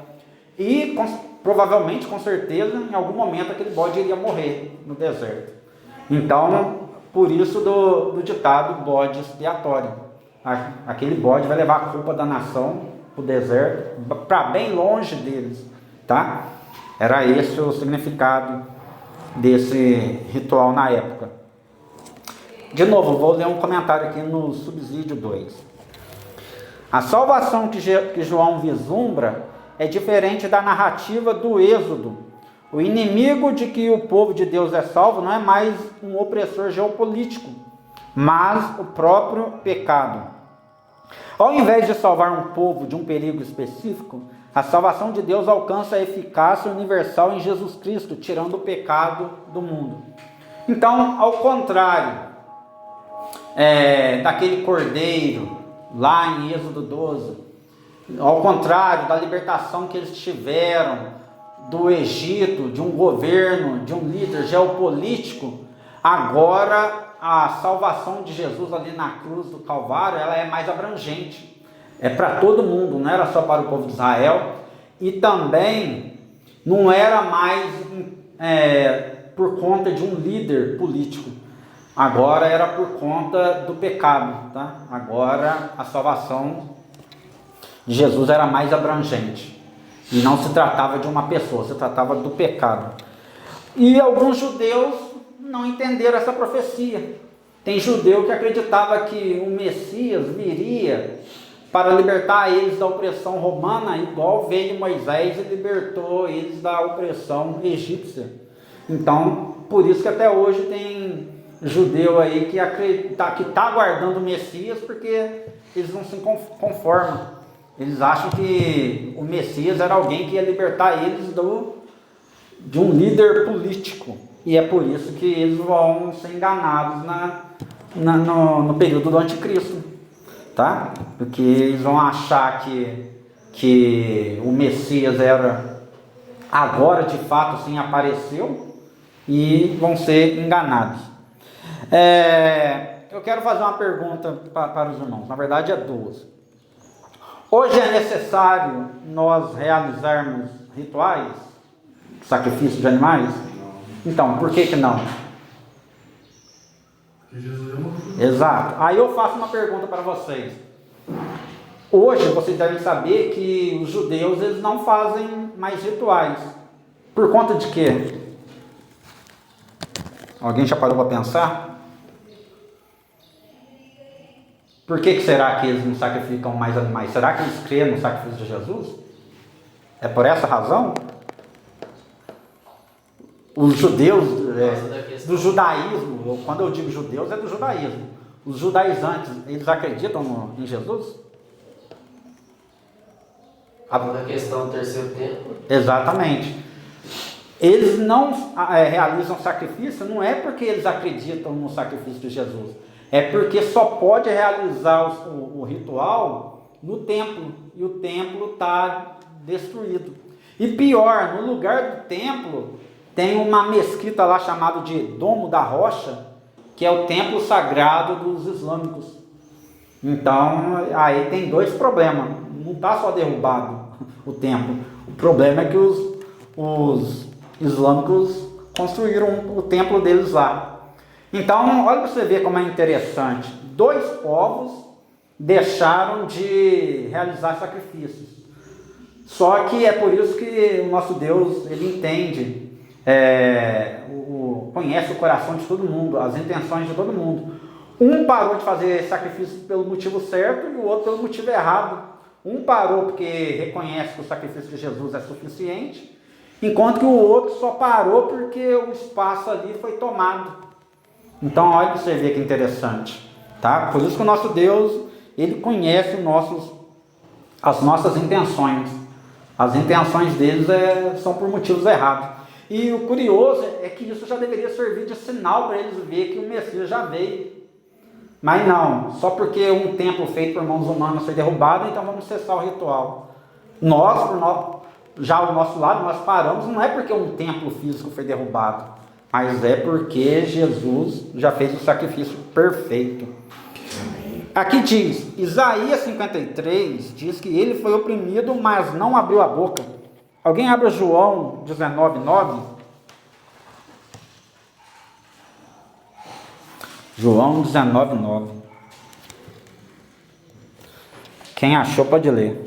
E provavelmente, com certeza, em algum momento aquele bode iria morrer no deserto. Então, por isso do ditado bode expiatório. Aquele bode vai levar a culpa da nação para o deserto, para bem longe deles, tá? Era esse o significado desse ritual na época. De novo, vou ler um comentário aqui no subsídio 2. A salvação que João vislumbra é diferente da narrativa do Êxodo. O inimigo de que o povo de Deus é salvo não é mais um opressor geopolítico, mas o próprio pecado. Ao invés de salvar um povo de um perigo específico, a salvação de Deus alcança a eficácia universal em Jesus Cristo, tirando o pecado do mundo. Então, ao contrário daquele cordeiro lá em Êxodo 12, ao contrário da libertação que eles tiveram do Egito, de um governo, de um líder geopolítico, agora a salvação de Jesus ali na cruz do Calvário, ela é mais abrangente, é para todo mundo, não era só para o povo de Israel, e também não era mais por conta de um líder político, agora era por conta do pecado, tá? Agora a salvação de Jesus era mais abrangente, e não se tratava de uma pessoa, se tratava do pecado. E alguns judeus não entenderam essa profecia. Tem judeu que acreditava que o Messias viria para libertar eles da opressão romana, igual veio Moisés e libertou eles da opressão egípcia. Então, por isso que até hoje tem judeu aí que está aguardando o Messias, porque eles não se conformam. Eles acham que o Messias era alguém que ia libertar eles de um líder político. E é por isso que eles vão ser enganados no período do anticristo, tá? Porque eles vão achar que o Messias era agora de fato assim apareceu e vão ser enganados. Eu quero fazer uma pergunta para os irmãos, na verdade é duas. Hoje é necessário nós realizarmos rituais, sacrifício de animais? Então, por que não? Porque Jesus é uma coisa. Exato. Aí eu faço uma pergunta para vocês. Hoje vocês devem saber que os judeus eles não fazem mais rituais. Por conta de quê? Alguém já parou para pensar? Por que será que eles não sacrificam mais animais? Será que eles creem no sacrifício de Jesus? É por essa razão? Os judeus do judaísmo, quando eu digo judeus, é do judaísmo. Os judaizantes, eles acreditam em Jesus? Na questão do terceiro templo? Exatamente. Eles não realizam sacrifício, não é porque eles acreditam no sacrifício de Jesus. É porque só pode realizar o ritual no templo. E o templo está destruído. E pior, no lugar do templo tem uma mesquita lá chamada de Domo da Rocha, que é o templo sagrado dos islâmicos. Então, aí tem dois problemas. Não está só derrubado o templo. O problema é que os islâmicos construíram o templo deles lá. Então, olha para você ver como é interessante. Dois povos deixaram de realizar sacrifícios. Só que é por isso que o nosso Deus, ele entende, conhece o coração de todo mundo, as intenções de todo mundo. Um parou de fazer sacrifício pelo motivo certo e o outro pelo motivo errado. Um parou porque reconhece que o sacrifício de Jesus é suficiente, enquanto que o outro só parou porque o espaço ali foi tomado. Então, olha para você ver que interessante, tá? Por isso que o nosso Deus, ele conhece as nossas intenções. As intenções deles são por motivos errados. E o curioso é que isso já deveria servir de sinal para eles ver que o Messias já veio. Mas não, só porque um templo feito por mãos humanas foi derrubado, então vamos cessar o ritual. Já ao nosso lado, nós paramos, não é porque um templo físico foi derrubado, mas é porque Jesus já fez o sacrifício perfeito. Aqui diz, Isaías 53, diz que ele foi oprimido, mas não abriu a boca. Alguém abre João 19:9? João 19:9. Quem achou pode ler.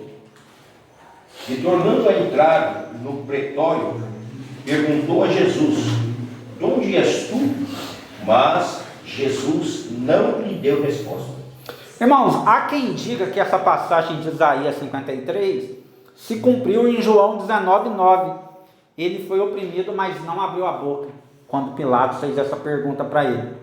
E tornando a entrar no pretório, perguntou a Jesus: de onde és tu? Mas Jesus não lhe deu resposta. Irmãos, há quem diga que essa passagem de Isaías 53 se cumpriu em João 19:9. Ele foi oprimido, mas não abriu a boca, quando Pilatos fez essa pergunta para ele.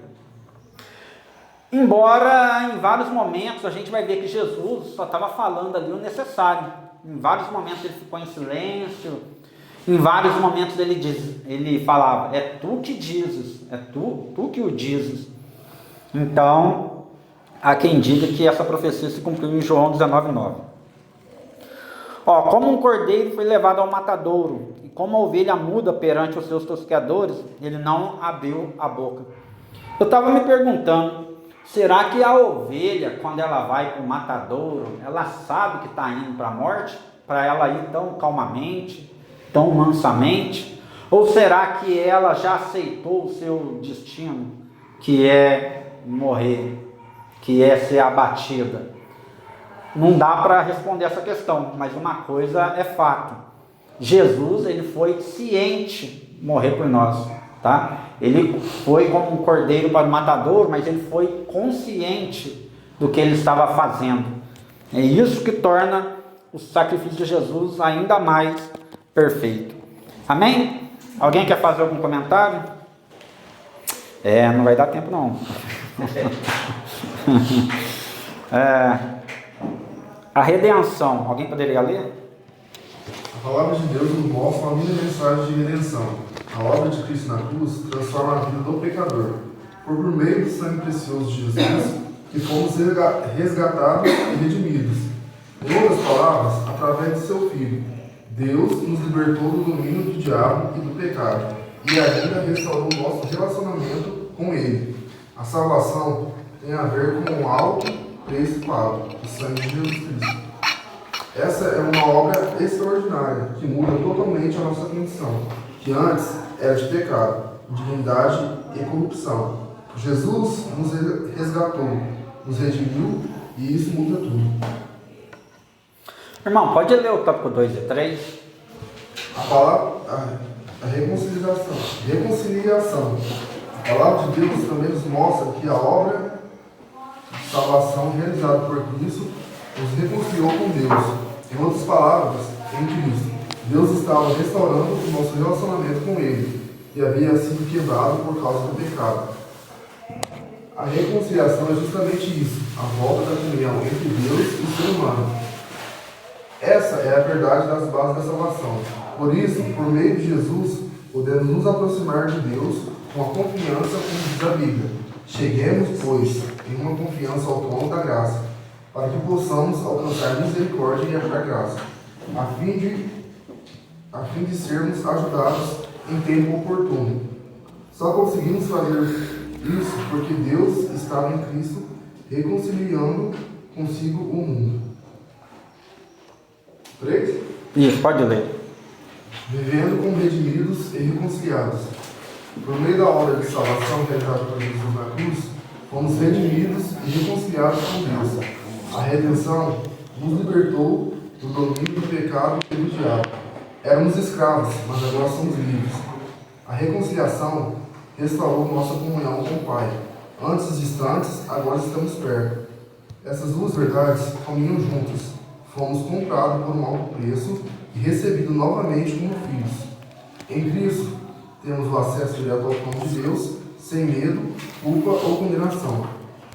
Embora em vários momentos a gente vai ver que Jesus só estava falando ali o necessário. Em vários momentos ele ficou em silêncio. Em vários momentos ele falava, é tu que dizes, é tu que o dizes. Então, há quem diga que essa profecia se cumpriu em João 19:9. Como um cordeiro foi levado ao matadouro, e como a ovelha muda perante os seus tosqueadores, ele não abriu a boca. Eu estava me perguntando, será que a ovelha, quando ela vai para o matadouro, ela sabe que está indo para a morte? Para ela ir tão calmamente, tão mansamente? Ou será que ela já aceitou o seu destino, que é morrer, que é ser abatida? Não dá para responder essa questão, mas uma coisa é fato. Jesus, ele foi ciente morrer por nós, tá? Ele foi como um cordeiro para o matador, mas ele foi consciente do que ele estava fazendo. É isso que torna o sacrifício de Jesus ainda mais perfeito. Amém? Alguém quer fazer algum comentário? Não vai dar tempo não. A redenção, alguém poderia ler? A palavra de Deus nos mostra uma linda mensagem de redenção. A obra de Cristo na cruz transforma a vida do pecador. Por meio do sangue precioso de Jesus, que fomos resgatados e redimidos. Em outras palavras, através de seu Filho, Deus nos libertou do domínio do diabo e do pecado, e ainda restaurou o nosso relacionamento com Ele. A salvação tem a ver com um alto preço pago, o sangue de Jesus Cristo. Essa é uma obra extraordinária, que muda totalmente a nossa condição, que antes era de pecado, divindade e corrupção. Jesus nos resgatou, nos redimiu, e isso muda tudo. Irmão, pode ler o tópico 2 e 3? A palavra, a reconciliação. A palavra de Deus também nos mostra que a obra de salvação realizada por Cristo nos reconciliou com Deus. Em outras palavras, em Cristo, Deus estava restaurando o nosso relacionamento com Ele, que havia sido quebrado por causa do pecado. A reconciliação é justamente isso, a volta da comunhão entre Deus e o ser humano. Essa é a verdade das bases da salvação. Por isso, por meio de Jesus, podemos nos aproximar de Deus com a confiança, como diz a Bíblia. Cheguemos, pois, em uma confiança ao trono da graça, para que possamos alcançar misericórdia e achar graça, a fim de sermos ajudados em tempo oportuno. Só conseguimos fazer isso porque Deus estava em Cristo, reconciliando consigo o mundo. 3. Isso, pode ler. Vivendo como redimidos e reconciliados. Por meio da obra de salvação realizada por Jesus na cruz, fomos redimidos e reconciliados com Deus. A redenção nos libertou do domínio do pecado e do diabo. Éramos escravos, mas agora somos livres. A reconciliação restaurou nossa comunhão com o Pai. Antes distantes, agora estamos perto. Essas duas verdades caminham juntas. Fomos comprados por um alto preço e recebidos novamente como filhos. Em Cristo, temos o acesso direto ao trono de Deus, sem medo, culpa ou condenação.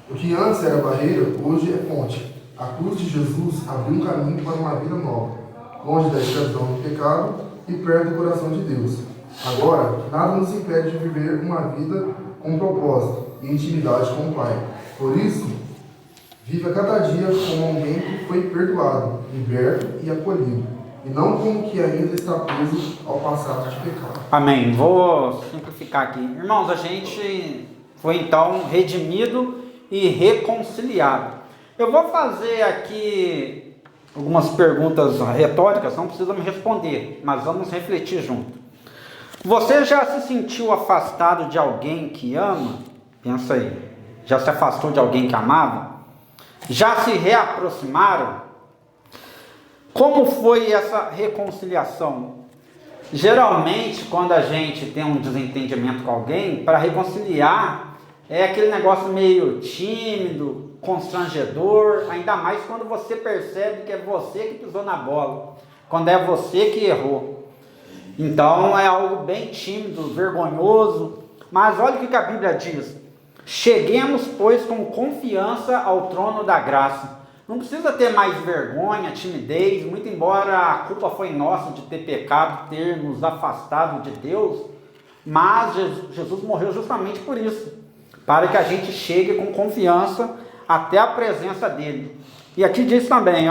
O que antes era barreira, hoje é ponte. A cruz de Jesus abriu um caminho para uma vida nova, longe da escravidão do pecado e perto do coração de Deus. Agora, nada nos impede de viver uma vida com propósito e intimidade com o Pai. Por isso, viva cada dia como alguém que foi perdoado, liberto e acolhido, e não como que ainda está preso ao passado de pecado. Amém. Vou simplificar aqui. Irmãos, a gente foi então redimido e reconciliado. Eu vou fazer aqui algumas perguntas retóricas, não precisa me responder, mas vamos refletir junto. Você já se sentiu afastado de alguém que ama? Pensa aí. Já se afastou de alguém que amava? Já se reaproximaram? Como foi essa reconciliação? Geralmente, quando a gente tem um desentendimento com alguém, para reconciliar, é aquele negócio meio tímido, constrangedor, ainda mais quando você percebe que é você que pisou na bola, quando é você que errou. Então é algo bem tímido, vergonhoso, mas olha o que a Bíblia diz: cheguemos, pois, com confiança ao trono da graça. Não precisa ter mais vergonha, timidez, muito embora a culpa foi nossa de ter pecado, ter nos afastado de Deus, mas Jesus morreu justamente por isso, para que a gente chegue com confiança até a presença dele. E aqui diz também,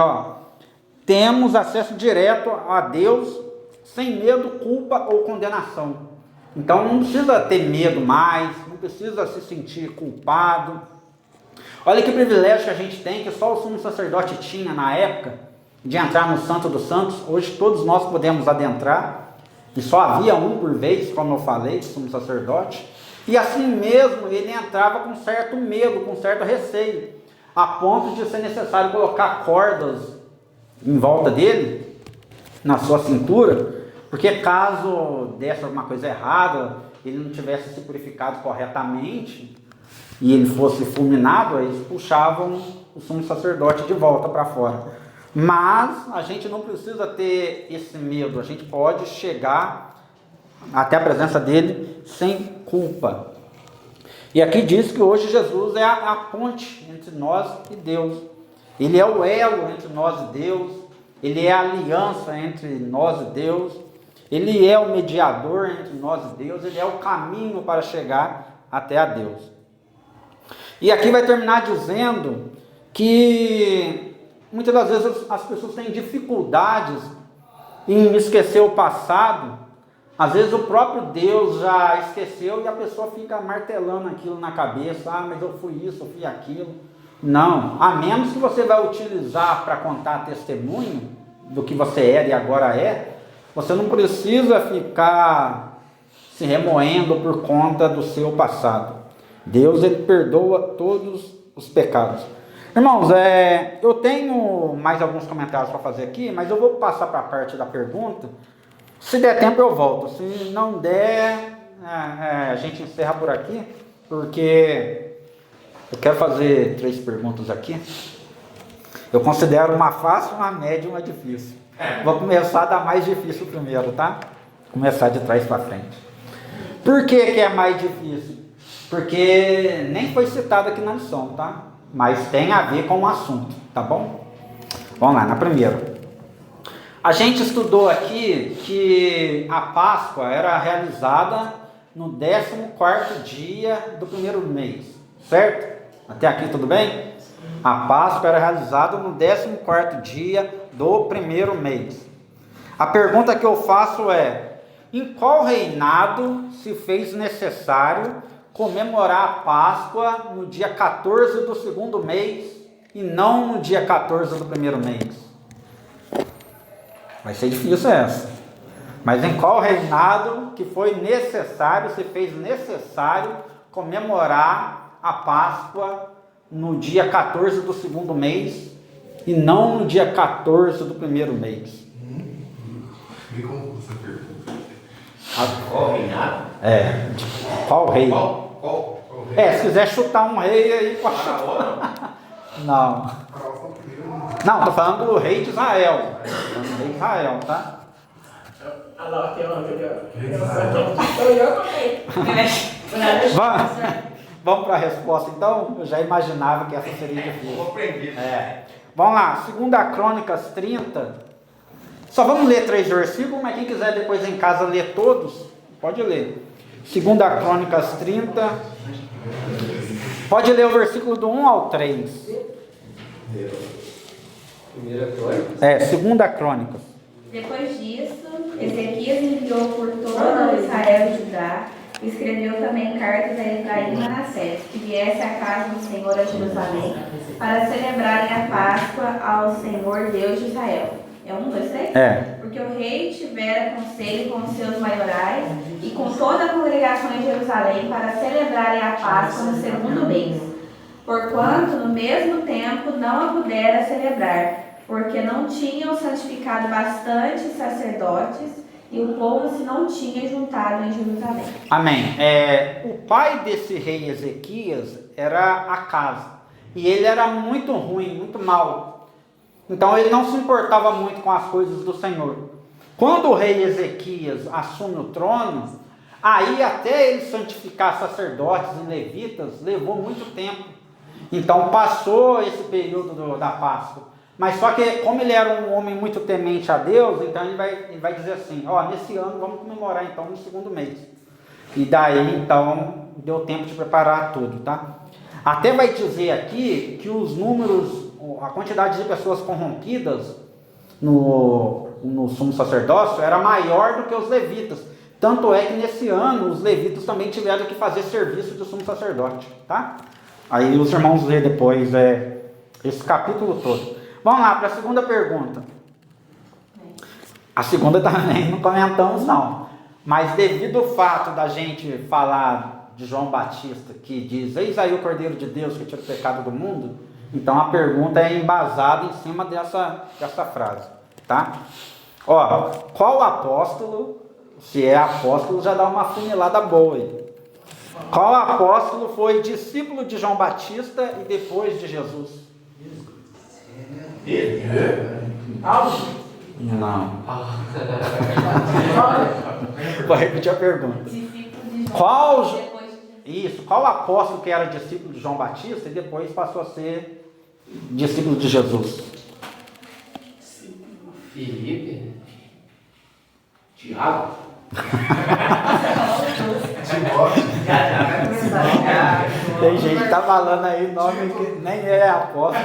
temos acesso direto a Deus sem medo, culpa ou condenação. Então não precisa ter medo mais, não precisa se sentir culpado. Olha que privilégio que a gente tem, que só o sumo sacerdote tinha na época, de entrar no Santo dos Santos. Hoje todos nós podemos adentrar, e só havia um por vez, como eu falei, sumo sacerdote. E assim mesmo ele entrava com certo medo, com certo receio, a ponto de ser necessário colocar cordas em volta dele, na sua cintura, Porque caso desse alguma coisa errada, ele não tivesse se purificado corretamente e ele fosse fulminado, eles puxavam o sumo sacerdote de volta para fora. Mas a gente não precisa ter esse medo, a gente pode chegar até a presença dele sem culpa. E aqui diz que hoje Jesus é a ponte entre nós e Deus. Ele é o elo entre nós e Deus. Ele é a aliança entre nós e Deus. Ele é o mediador entre nós e Deus. Ele é o caminho para chegar até a Deus. E aqui vai terminar dizendo que muitas das vezes as pessoas têm dificuldades em esquecer o passado. Às vezes o próprio Deus já esqueceu e a pessoa fica martelando aquilo na cabeça. Ah, mas eu fui isso, eu fui aquilo. Não, a menos que você vai utilizar para contar testemunho do que você era e agora é, você não precisa ficar se remoendo por conta do seu passado. Deus, ele perdoa todos os pecados. Irmãos, eu tenho mais alguns comentários para fazer aqui, mas eu vou passar para a parte da pergunta. Se der tempo eu volto, se não der, a gente encerra por aqui, porque eu quero fazer 3 perguntas aqui. Eu considero uma fácil, uma média e uma difícil. Vou começar da mais difícil primeiro, tá? Começar de trás para frente. Por que é mais difícil? Porque nem foi citado aqui na lição, tá? Mas tem a ver com o assunto, tá bom? Vamos lá, na primeira. A gente estudou aqui que a Páscoa era realizada no 14º dia do primeiro mês, certo? Até aqui tudo bem? A Páscoa era realizada no 14º dia do primeiro mês. A pergunta que eu faço é: em qual reinado se fez necessário comemorar a Páscoa no dia 14 do segundo mês e não no dia 14 do primeiro mês? Vai ser difícil essa. Mas em qual reinado que foi necessário, se fez necessário comemorar a Páscoa no dia 14 do segundo mês e não no dia 14 do primeiro mês? Me confundo essa pergunta. Qual reinado? Qual rei? Qual Se quiser chutar um rei aí, pode chutar. Não. Não, estou falando do rei de Israel. Do rei de Israel, tá? Vamos para a resposta, então? Eu já imaginava que essa seria difícil. Vou aprender. Vamos lá, 2 Crônicas 30. Só vamos ler 3 versículos, mas quem quiser depois em casa ler todos, pode ler. 2 Crônicas 30. Pode ler o versículo do 1 ao 3. Primeira Crônicas? 2 Crônicas. Depois disso, Ezequias enviou por todo Israel e Judá, e escreveu também cartas a Efraim e Manassés, que viesse à casa do Senhor a Jerusalém, para celebrarem a Páscoa ao Senhor Deus de Israel. É 1, 2, 3? Porque o rei tivera conselho com os seus maiorais e com toda a congregação em Jerusalém para celebrarem a Páscoa no segundo mês, porquanto no mesmo tempo não a pudera celebrar, porque não tinham santificado bastante sacerdotes e o povo se não tinha juntado em Jerusalém. Amém. O pai desse rei Ezequias era Acaz, e ele era muito ruim, muito mau. Então ele não se importava muito com as coisas do Senhor. Quando o rei Ezequias assume o trono, aí até ele santificar sacerdotes e levitas levou muito tempo. Então passou esse período da Páscoa. Mas só que como ele era um homem muito temente a Deus, então ele vai dizer assim: nesse ano vamos comemorar então no segundo mês. E daí então deu tempo de preparar tudo, tá? Até vai dizer aqui que os números, a quantidade de pessoas corrompidas no sumo sacerdócio era maior do que os levitas. Tanto é que nesse ano os levitas também tiveram que fazer serviço de sumo sacerdote, tá? Aí os irmãos lêem depois esse capítulo todo. Vamos lá para a segunda pergunta. A segunda também não comentamos não. Mas devido ao fato da gente falar de João Batista, que diz: eis aí o Cordeiro de Deus que tira o pecado do mundo, então a pergunta é embasada em cima dessa frase, tá? Ó, qual apóstolo, se é apóstolo, já dá uma funilada boa aí. Qual apóstolo foi discípulo de João Batista e depois de Jesus? Não. Vou repetir a pergunta. Qual apóstolo que era discípulo de João Batista e depois passou a ser discípulo de Jesus? Felipe? Tiago? Tem gente que tá falando aí nome que nem é apóstolo.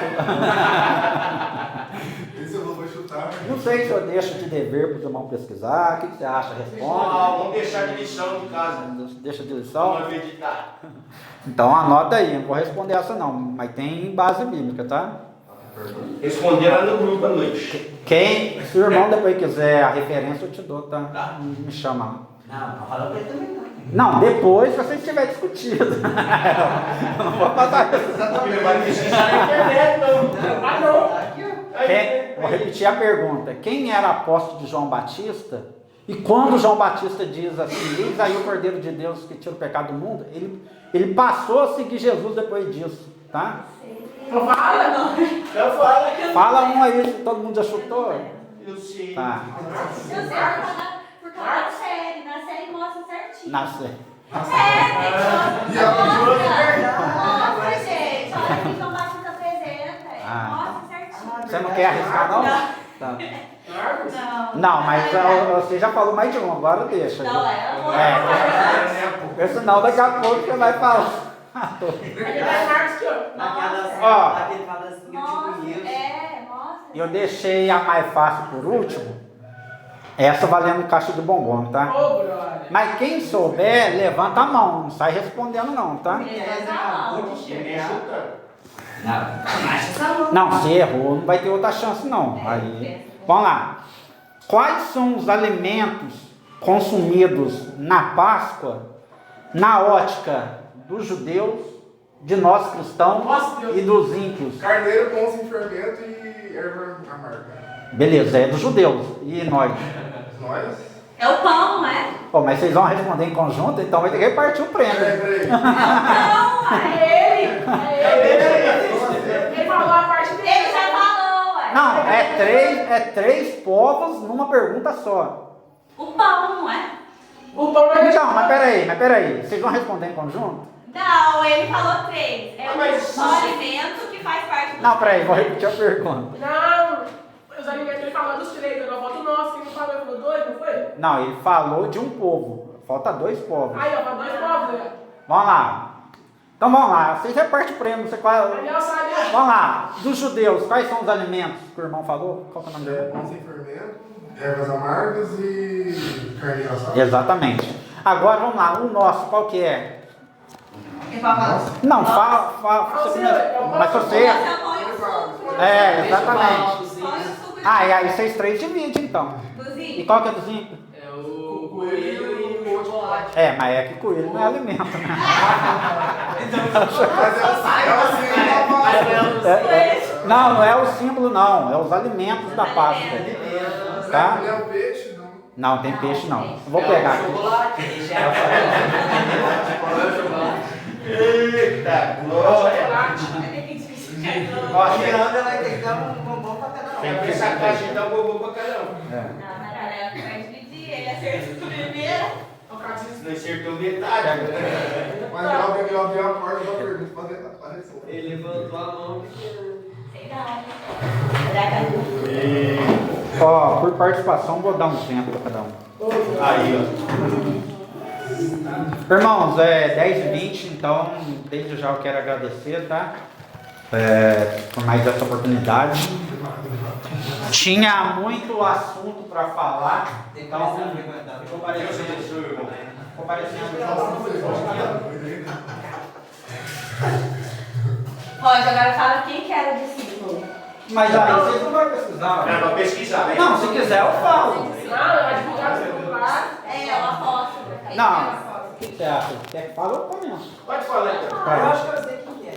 Esse eu vou chutar. Não sei se eu deixo de dever para os irmãos pesquisar. O que você acha? Responde. Vamos deixar de lição de casa. Deixa de lição. Vamos meditar. Então anota aí, não vou responder essa não, mas tem base bíblica, tá? Responder lá no grupo à noite. Se o irmão depois quiser a referência, eu te dou, tá? Me chama. Não fala pra ele também não. Não, depois, se vocês tiverem discutido. Eu não vou passar isso. Ele vai pesquisar na internet, não. Vou repetir a pergunta. Quem era apóstolo de João Batista? E quando João Batista diz assim, eis aí o Cordeiro de Deus que tira o pecado do mundo, ele passou a seguir Jesus depois disso, tá? Não fala, não. Não fala. Fala um aí, que todo mundo já chutou? Eu sei. Tá. Eu sei, por causa da série. Na série mostra certinho. Nasce. Mostra, gente. Olha que João Batista apresenta. Mostra certinho. Você não quer arriscar, não? Tá. Não. Não, mas você já falou mais de um, agora deixa. Não, Senão daqui a pouco você vai falar. Naquele fala assim, eu te conheço. Mostra. Eu deixei a mais fácil por último. Essa valendo caixa de bombom, tá? Mas quem souber, levanta a mão. Não sai respondendo não, tá? Não, se errou, não vai ter outra chance não. Aí, vamos lá. Quais são os alimentos consumidos na Páscoa, na ótica dos judeus, de nós cristãos e dos ímpios? Carneiro com sem fermento e erva amarga. Beleza, é dos judeus. E nós? Nós? É o pão, não é? Pô, mas vocês vão responder em conjunto, então vai ter que repartir o prêmio. Peraí. Não, é ele. Ele falou a parte dele. Ele já falou, ué. Não, é três povos numa pergunta só. O pão, não é? Então, mas peraí. Vocês vão responder em conjunto? Não, ele falou 3. É Mas- o alimento que faz parte do. Não, peraí, vou repetir a pergunta. Não, os alimentos ele falou dos 3, agora volta o nosso, ele não falou, ele falou 2, não foi? Não, ele falou de um povo. Falta 2 povos. Aí, ó, para 2 povos, né? Vamos lá. Então vamos lá, vocês repartem o prêmio. Daniel sabe. Vamos lá, dos judeus, quais são os alimentos que o irmão falou? Qual que é o nome dele? Pão sem fermento, ervas amargas e carne assada. Exatamente. Agora vamos lá, o nosso, qual que é? Ele fala. Não, fala você começa. Mas você. Exatamente. Ah, e aí vocês 3 dividem então. E qual que é dos ímpios? É o coelho e o chocolate. Mas é que coelho não é alimento, né? Não é o símbolo não, é os alimentos da Páscoa. Tá? Não é o peixe, não. Não, tem peixe não. Eu vou pegar aqui. Chocolate. Eita, glória. Ó, Miranda vai ter que dar um bombom pra cada um. Tem que essa caixa e dar um bobo pra cada um. Não, na galera vai dividir. Ele acertou a primeira. Não acertou metade. Mas eu abri a porta da pergunta para responder. Ele levantou a mão Sei lá. Ó, por participação vou dar um tempo para cada um. Aí, Irmãos, 10h20, então desde já eu quero agradecer, tá? Por mais essa oportunidade. Tinha muito assunto para falar, então ficou parecendo. Pode, agora fala quem que era o discípulo. Mas aí vocês não vão pesquisar. ó. Pra pesquisar, né? Não, se quiser eu falo. Não, vai divulgar no celular. É, o apóstolo. Não. O que você acha? Quer que fale ou comento? Pode falar, então. Eu acho que eu sei quem é.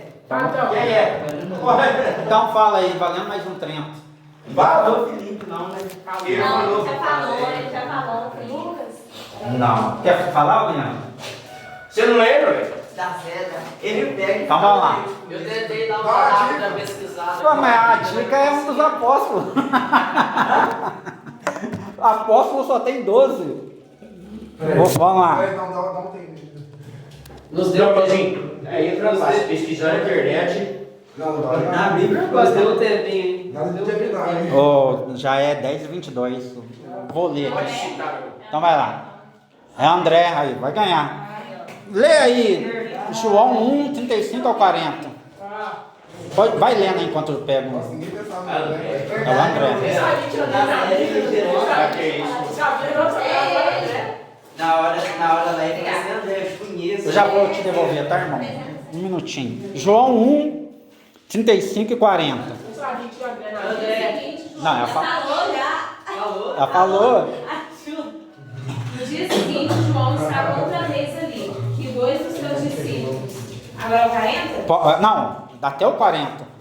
Quem é? Então fala aí, valendo mais um tempo. Falou Felipe, não, né? Ele Não, falou. ele já falou, Lucas. Não. Quer falar, Leandro? Você não lembra, velho? Dá certo. Ele pega e Então vamos lá. Eu tentei dar uma rápida pesquisada. Pô, mas a dica é um dos apóstolos. Apóstolo só tem 12. Vamos lá. Não tem. Nos deu Não, Paulinho, aí entra fácil, pesquisar na internet. Na Bíblia eu Nos gosto. deu um tempinho, hein? Nada de terminar, hein? Oh, já é 10h22. Vou ler Pode aqui. citar. Então vai lá. É André aí, vai ganhar. Lê aí, João 1, 35 ao 40. Vai lendo enquanto eu pego. Nossa, ninguém pensava no André. É o André. Que é isso? Na hora lá ele fala assim, André, eu te conheço. Eu já vou te devolver, tá, irmão? Um minutinho. João 1, 35 e 40. Não sabia que o André não. André. Não, ela Falou já. Falou? Ela falou. No dia seguinte, João estava outra vez ali, e 2 dos seus discípulos. Agora o 40? Não, até o 40.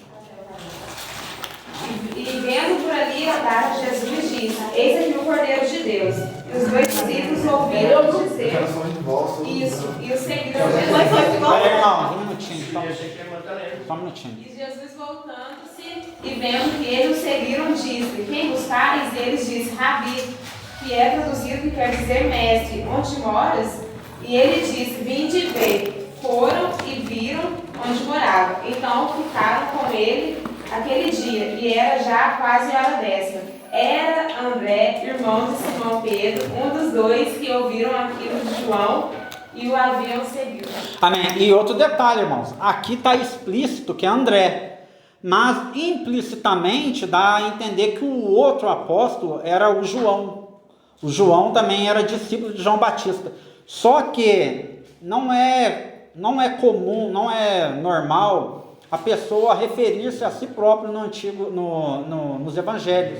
E vendo por ali andar, Jesus disse: Eis aqui o Cordeiro de Deus. E os 2 discípulos ouviram dizer Gerações de voz. isso, e o seguiram Pera aí, Jesus. irmão, um minutinho. Só um minutinho. E Jesus voltando-se e vendo que eles o seguiram, disse: Quem buscares? Eles disse: Rabi, que é traduzido que quer dizer mestre, onde moras? E ele disse: Vinde e vê. Foram e viram onde morava. Então ficaram com ele aquele dia, e era já quase hora 10. Era André, irmão de Simão Pedro, um dos 2 que ouviram aquilo de João e o haviam seguido. Amém. E outro detalhe, irmãos. Aqui está explícito que é André. Mas implicitamente dá a entender que o outro apóstolo era o João. O João também era discípulo de João Batista. Só que não é comum, não é normal a pessoa referir-se a si próprio nos evangelhos.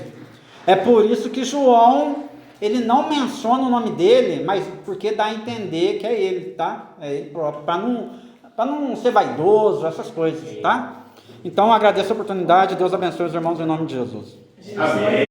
É por isso que João, ele não menciona o nome dele, mas porque dá a entender que é ele, tá? É ele próprio, para não ser vaidoso, essas coisas, tá? Então agradeço a oportunidade, Deus abençoe os irmãos em nome de Jesus. Amém.